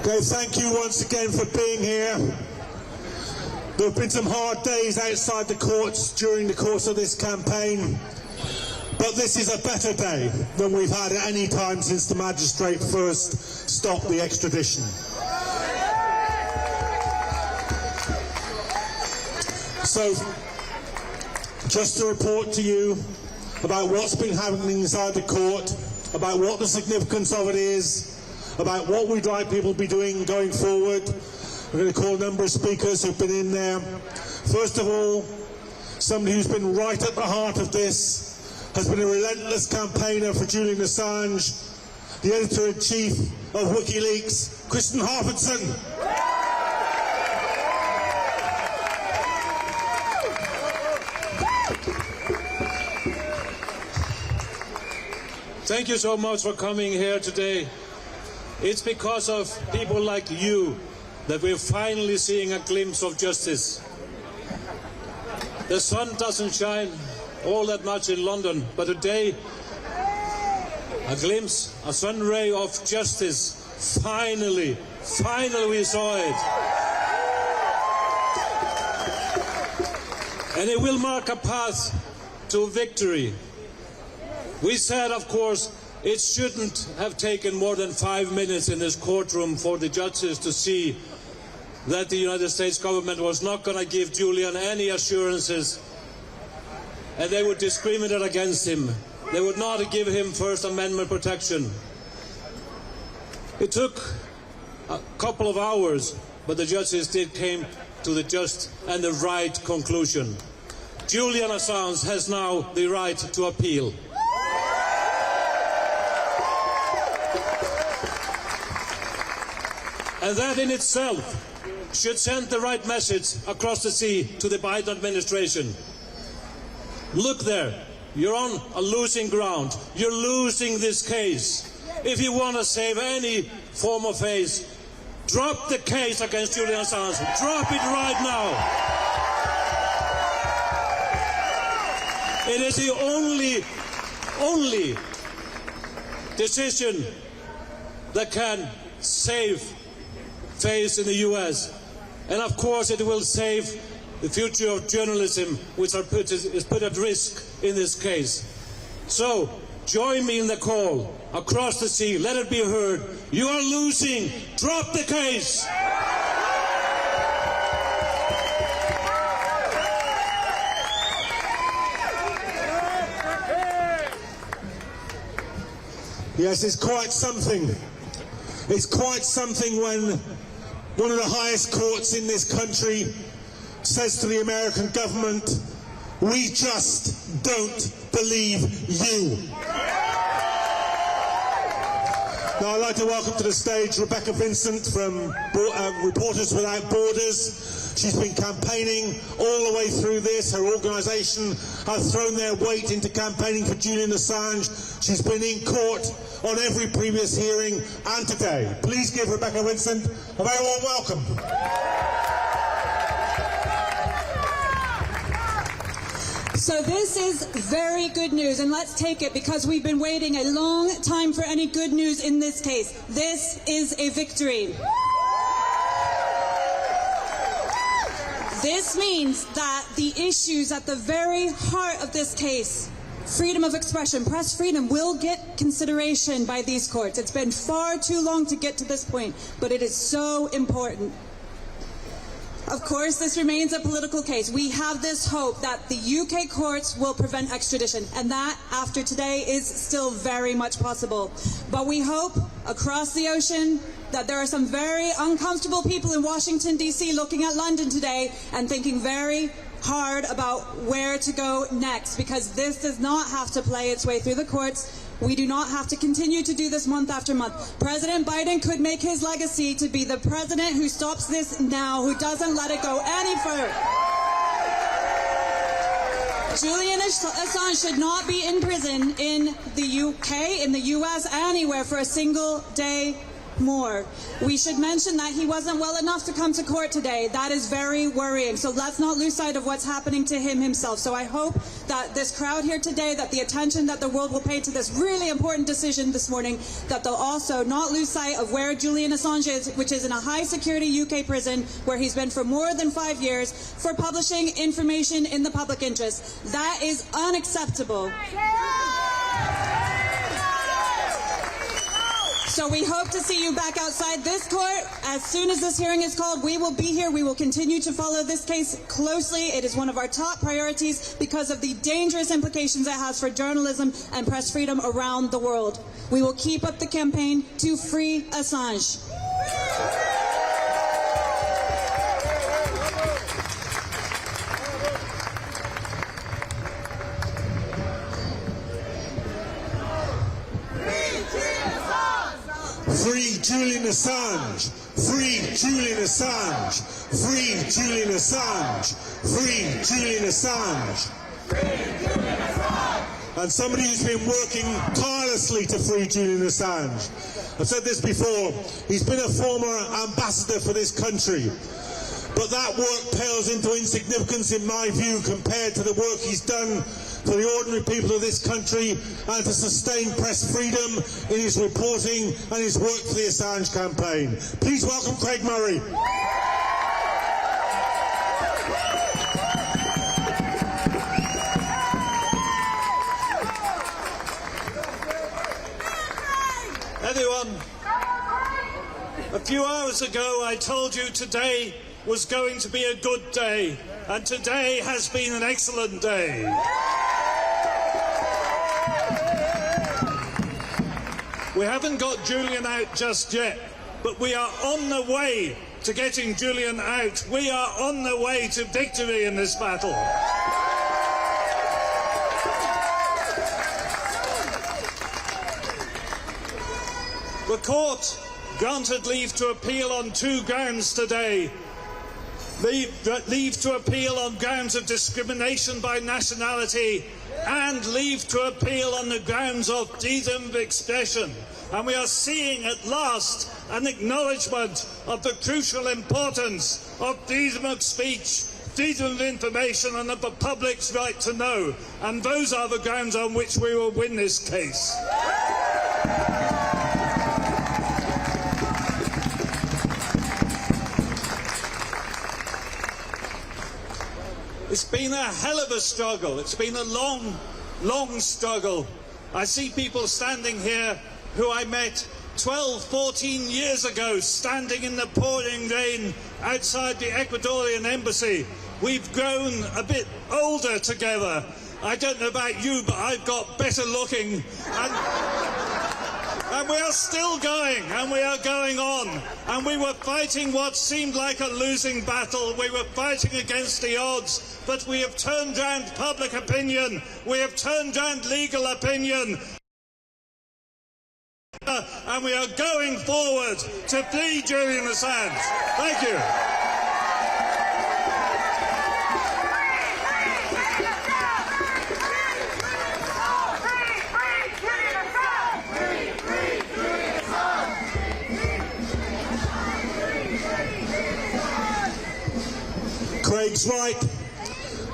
Okay, thank you once again for being here. There have been some hard days outside the courts during the course of this campaign, but this is a better day than we've had at any time since the magistrate first stopped the extradition. So, just to report to you about what's been happening inside the court, about what the significance of it is, about what we'd like people to be doing going forward. We're going to call a number of speakers who've been in there. First of all, somebody who's been right at the heart of this, has been a relentless campaigner for Julian Assange, the editor-in-chief of WikiLeaks, Kristinn Hrafnsson. Thank you so much for coming here today. It's because of people like you that we're finally seeing a glimpse of justice. The sun doesn't shine all that much in London, but today a glimpse, a sun ray of justice. Finally we saw it. And it will mark a path to victory. We said, of course, it shouldn't have taken more than 5 minutes in this courtroom for the judges to see that the United States government was not going to give Julian any assurances, and they would discriminate against him. They would not give him First Amendment protection. It took a couple of hours, but the judges did came to the just and the right conclusion. Julian Assange has now the right to appeal. And that in itself should send the right message across the sea to the Biden administration. Look there, you're on a losing ground. You're losing this case. If you want to save any form of face, drop the case against Julian Assange. Drop it right now. It is the only decision that can save face in the US, and of course it will save the future of journalism, which is put at risk in this case. So join me in the call across the sea. Let it be heard. You are losing. Drop the case. Yes, it's quite something. It's quite something when one of the highest courts in this country says to the American government, we just don't believe you. Now I'd like to welcome to the stage Rebecca Vincent from Reporters Without Borders. She's been campaigning all the way through this. Her organisation has thrown their weight into campaigning for Julian Assange. She's been in court on every previous hearing and today. Please give Rebecca Vincent a very warm welcome. So this is very good news, and let's take it because we've been waiting a long time for any good news in this case. This is a victory. This means that the issues at the very heart of this case, freedom of expression, press freedom, will get consideration by these courts. It's been far too long to get to this point, but it is so important. Of course, this remains a political case. We have this hope that the UK courts will prevent extradition, and that, after today, is still very much possible. But we hope, across the ocean, that there are some very uncomfortable people in Washington, D.C. looking at London today and thinking very hard about where to go next, because this does not have to play its way through the courts. We do not have to continue to do this month after month. President Biden could make his legacy to be the president who stops this now, who doesn't let it go any further. Julian Assange should not be in prison in the UK, in the US, anywhere for a single day more. We should mention that he wasn't well enough to come to court today. That is very worrying. So let's not lose sight of what's happening to him himself. So I hope that this crowd here today, that the attention that the world will pay to this really important decision this morning, that they'll also not lose sight of where Julian Assange is, which is in a high security UK prison where he's been for more than 5 years for publishing information in the public interest. That is unacceptable. So we hope to see you back outside this court. As soon as this hearing is called, we will be here. We will continue to follow this case closely. It is one of our top priorities because of the dangerous implications it has for journalism and press freedom around the world. We will keep up the campaign to free Assange. Free Julian Assange! Free Julian Assange! Free Julian Assange! Free Julian Assange! Free Julian Assange! And somebody who's been working tirelessly to free Julian Assange. I've said this before, he's been a former ambassador for this country. But that work pales into insignificance in my view compared to the work he's done for the ordinary people of this country and to sustain press freedom in his reporting and his work for the Assange campaign. Please welcome Craig Murray. Everyone, a few hours ago I told you today was going to be a good day, and today has been an excellent day. We haven't got Julian out just yet, but we are on the way to getting Julian out. We are on the way to victory in this battle. The court granted leave to appeal on two grounds today. Leave to appeal on grounds of discrimination by nationality and leave to appeal on the grounds of freedom of expression. And we are seeing at last an acknowledgement of the crucial importance of freedom of speech, freedom of information and of the public's right to know. And those are the grounds on which we will win this case. It's been a hell of a struggle. It's been a long, long struggle. I see people standing here who I met 12, 14 years ago, standing in the pouring rain outside the Ecuadorian embassy. We've grown a bit older together. I don't know about you, but I've got better looking. And we are still going, and we are going on. And we were fighting what seemed like a losing battle. We were fighting against the odds, but we have turned round public opinion. We have turned round legal opinion. And we are going forward to free Julian Assange. Thank you. Craig's right.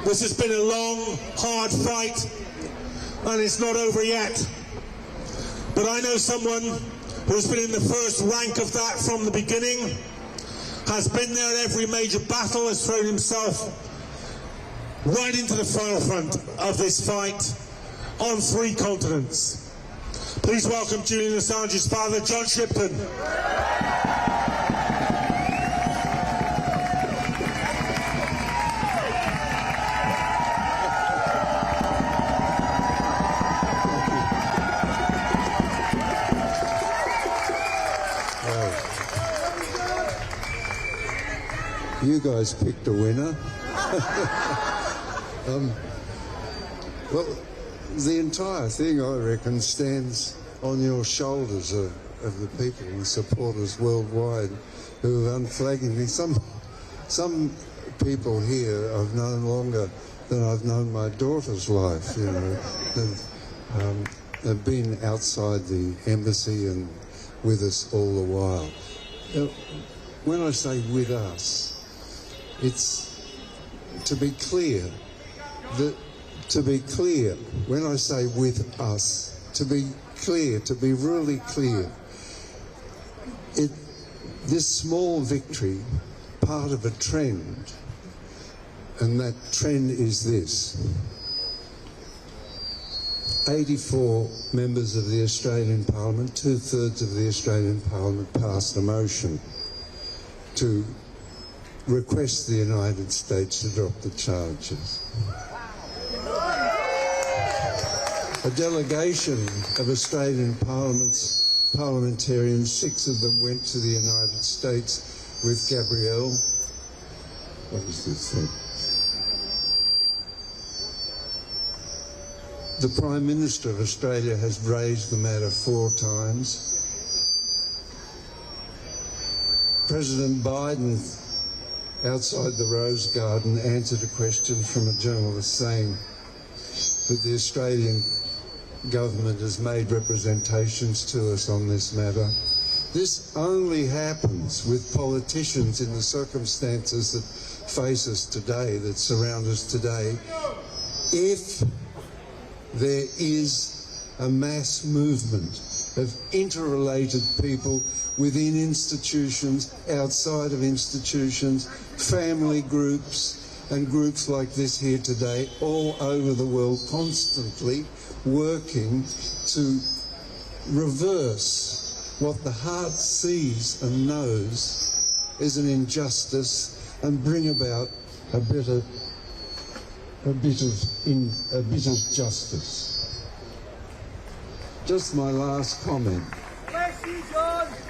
This has been a long, hard fight, and it's not over yet. But I know someone who's been in the first rank of that from the beginning, has been there at every major battle, has thrown himself right into the forefront of this fight on 3 continents. Please welcome Julian Assange's father, John Shipton. You guys picked a winner. Well, the entire thing, I reckon, stands on your shoulders of the people and supporters worldwide who have unflaggingly. Some people here I've known longer than I've known my daughter's life. You know, they've been outside the embassy and with us all the while. When I say with us, it's to be clear when I say with us, to be clear, to be really clear, this small victory, part of a trend, and that trend is this. 84 members of the Australian Parliament, 2/3 of the Australian Parliament, passed a motion to request the United States to drop the charges. A delegation of Australian parliamentarians, 6 of them went to the United States with Gabriel. What is this thing? The Prime Minister of Australia has raised the matter 4 times. President Biden, outside the Rose Garden, answered a question from a journalist saying that the Australian government has made representations to us on this matter. This only happens with politicians in the circumstances that face us today, that surround us today, if there is a mass movement of interrelated people within institutions, outside of institutions, family groups, and groups like this here today, all over the world, constantly working to reverse what the heart sees and knows is an injustice and bring about a bit of justice. Just my last comment.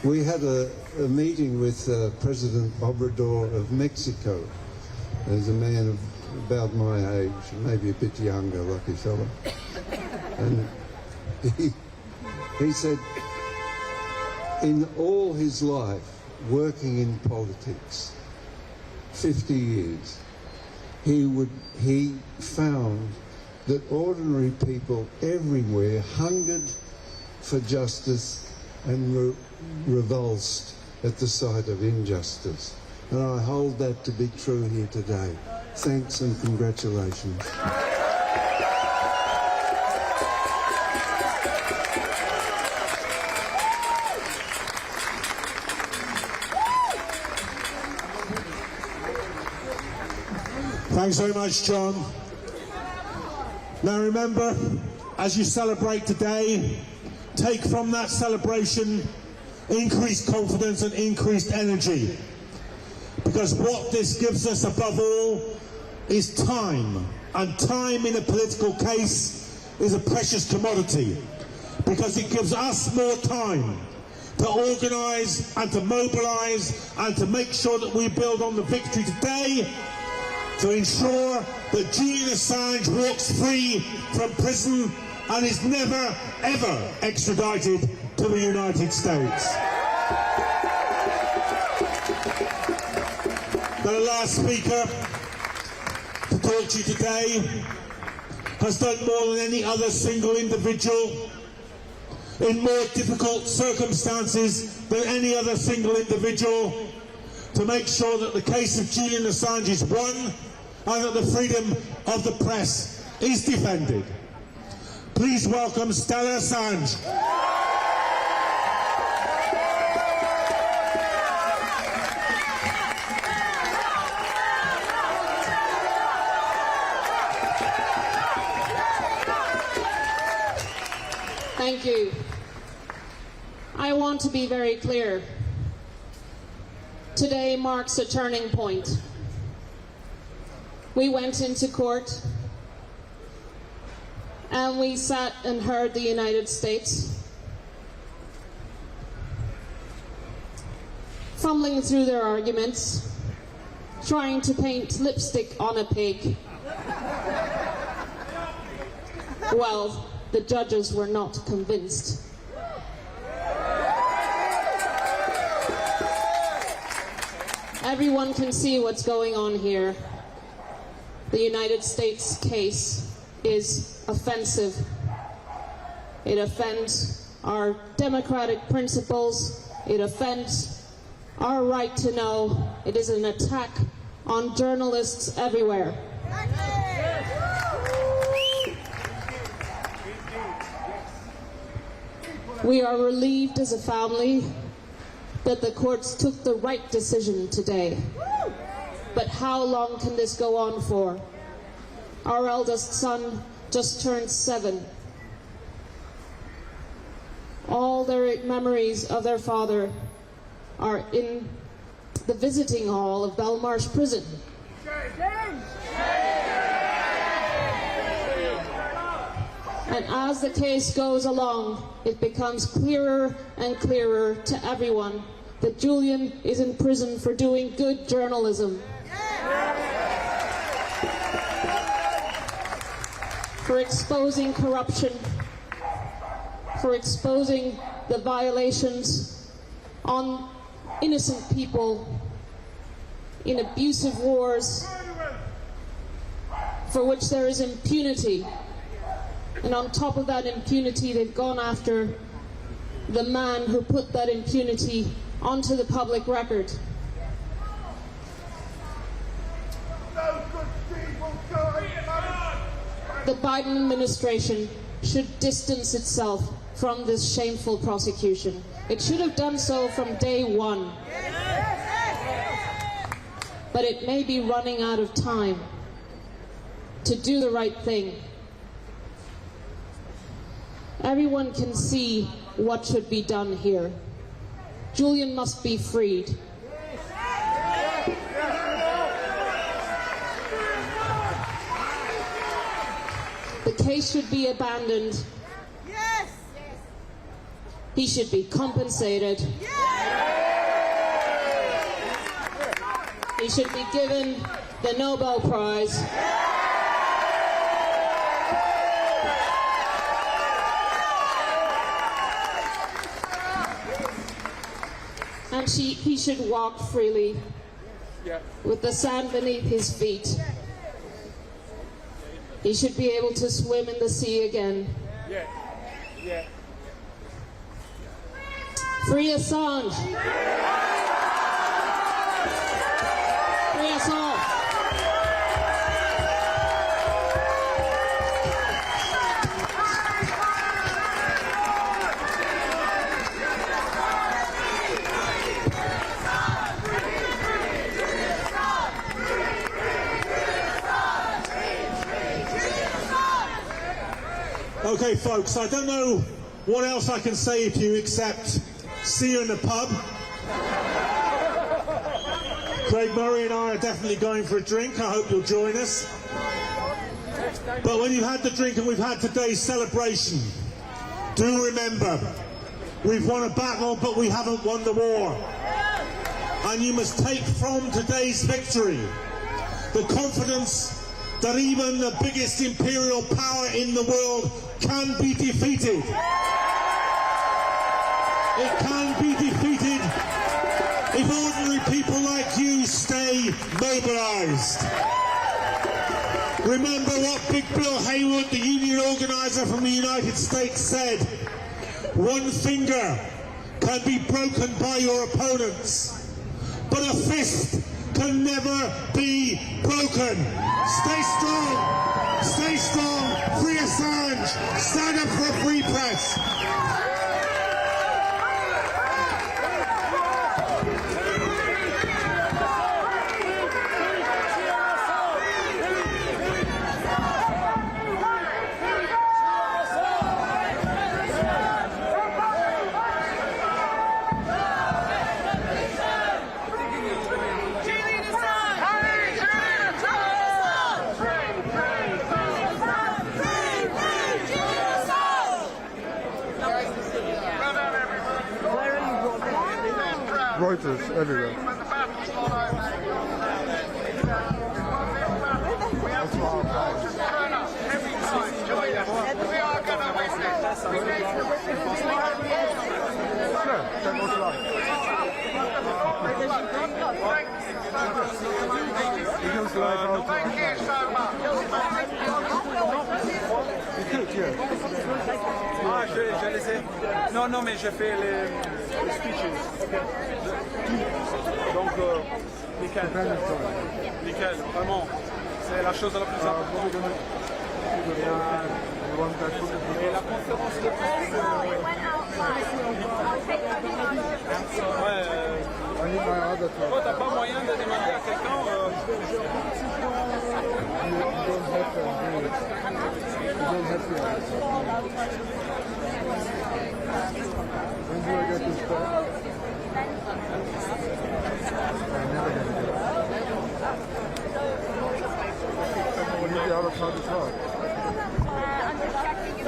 We had a meeting with President Obrador of Mexico. There's a man of about my age, maybe a bit younger, lucky fella. And he said, in all his life working in politics, 50 years, he found that ordinary people everywhere hungered for justice and revulsed at the sight of injustice. And I hold that to be true here today. Thanks and congratulations. Thanks very much, John. Now remember, as you celebrate today, take from that celebration increased confidence and increased energy. Because what this gives us above all is time. And time in a political case is a precious commodity. Because it gives us more time to organise and to mobilise and to make sure that we build on the victory today to ensure that Julian Assange walks free from prison and is never, ever extradited to the United States. The last speaker to talk to you today has done more than any other single individual in more difficult circumstances than any other single individual to make sure that the case of Julian Assange is won and that the freedom of the press is defended. Please welcome Stella Assange. Thank you. I want to be very clear. Today marks a turning point. We went into court and we sat and heard the United States fumbling through their arguments, trying to paint lipstick on a pig. Well, the judges were not convinced. Everyone can see what's going on here. The United States case is offensive. It offends our democratic principles. It offends our right to know. It is an attack on journalists everywhere. We are relieved as a family that the courts took the right decision today. But how long can this go on for? Our eldest son just turned 7. All their memories of their father are in the visiting hall of Belmarsh Prison. And as the case goes along, it becomes clearer and clearer to everyone that Julian is in prison for doing good journalism. For exposing corruption, for exposing the violations on innocent people in abusive wars, for which there is impunity. And on top of that impunity, they've gone after the man who put that impunity onto the public record. The Biden administration should distance itself from this shameful prosecution. It should have done so from day one. But it may be running out of time to do the right thing. Everyone can see what should be done here. Julian must be freed. The case should be abandoned. Yes! He should be compensated. He should be given the Nobel Prize. And he should walk freely with the sand beneath his feet. He should be able to swim in the sea again. Free Assange! Free us all! Okay, folks, I don't know what else I can say to you except see you in the pub. Craig Murray and I are definitely going for a drink. I hope you'll join us. But when you've had the drink and we've had today's celebration, do remember, we've won a battle, but we haven't won the war. And you must take from today's victory the confidence that even the biggest imperial power in the world can be defeated. It can be defeated if ordinary people like you stay mobilised. Remember what Big Bill Haywood, the union organiser from the United States, said: one finger can be broken by your opponents, but a fist can never be broken. Stay strong, free Assange, stand up for a free press. Reuters everywhere. Thank you so much. Ah, je les ai. Non, mais je fais les speeches. Donc, nickel. Nickel, vraiment. C'est la chose la plus importante. Et la conférence de presse. Ouais. Toi, t'as pas moyen de demander à quelqu'un. You don't have to. other side as well. I'm just checking if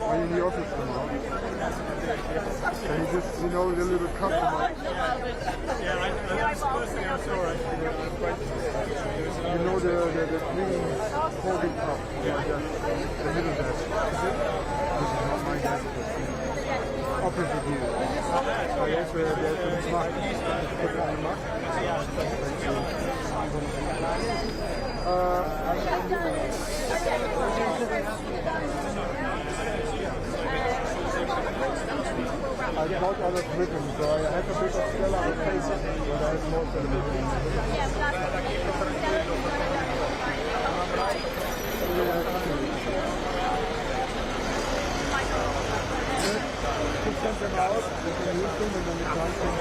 Are you in the office now? Can you just, the little cup? Yeah, that's the first thing I saw actually. You know the green holding cup? Yeah, the middle desk. Is it? This is not my desk. Opposite you. Oh, yes, there's a mug. Put it on the mug. I bought other ribbons, so I have a bit of Stella on face, but I have more Stella. Send them out, they can use them, and then the client can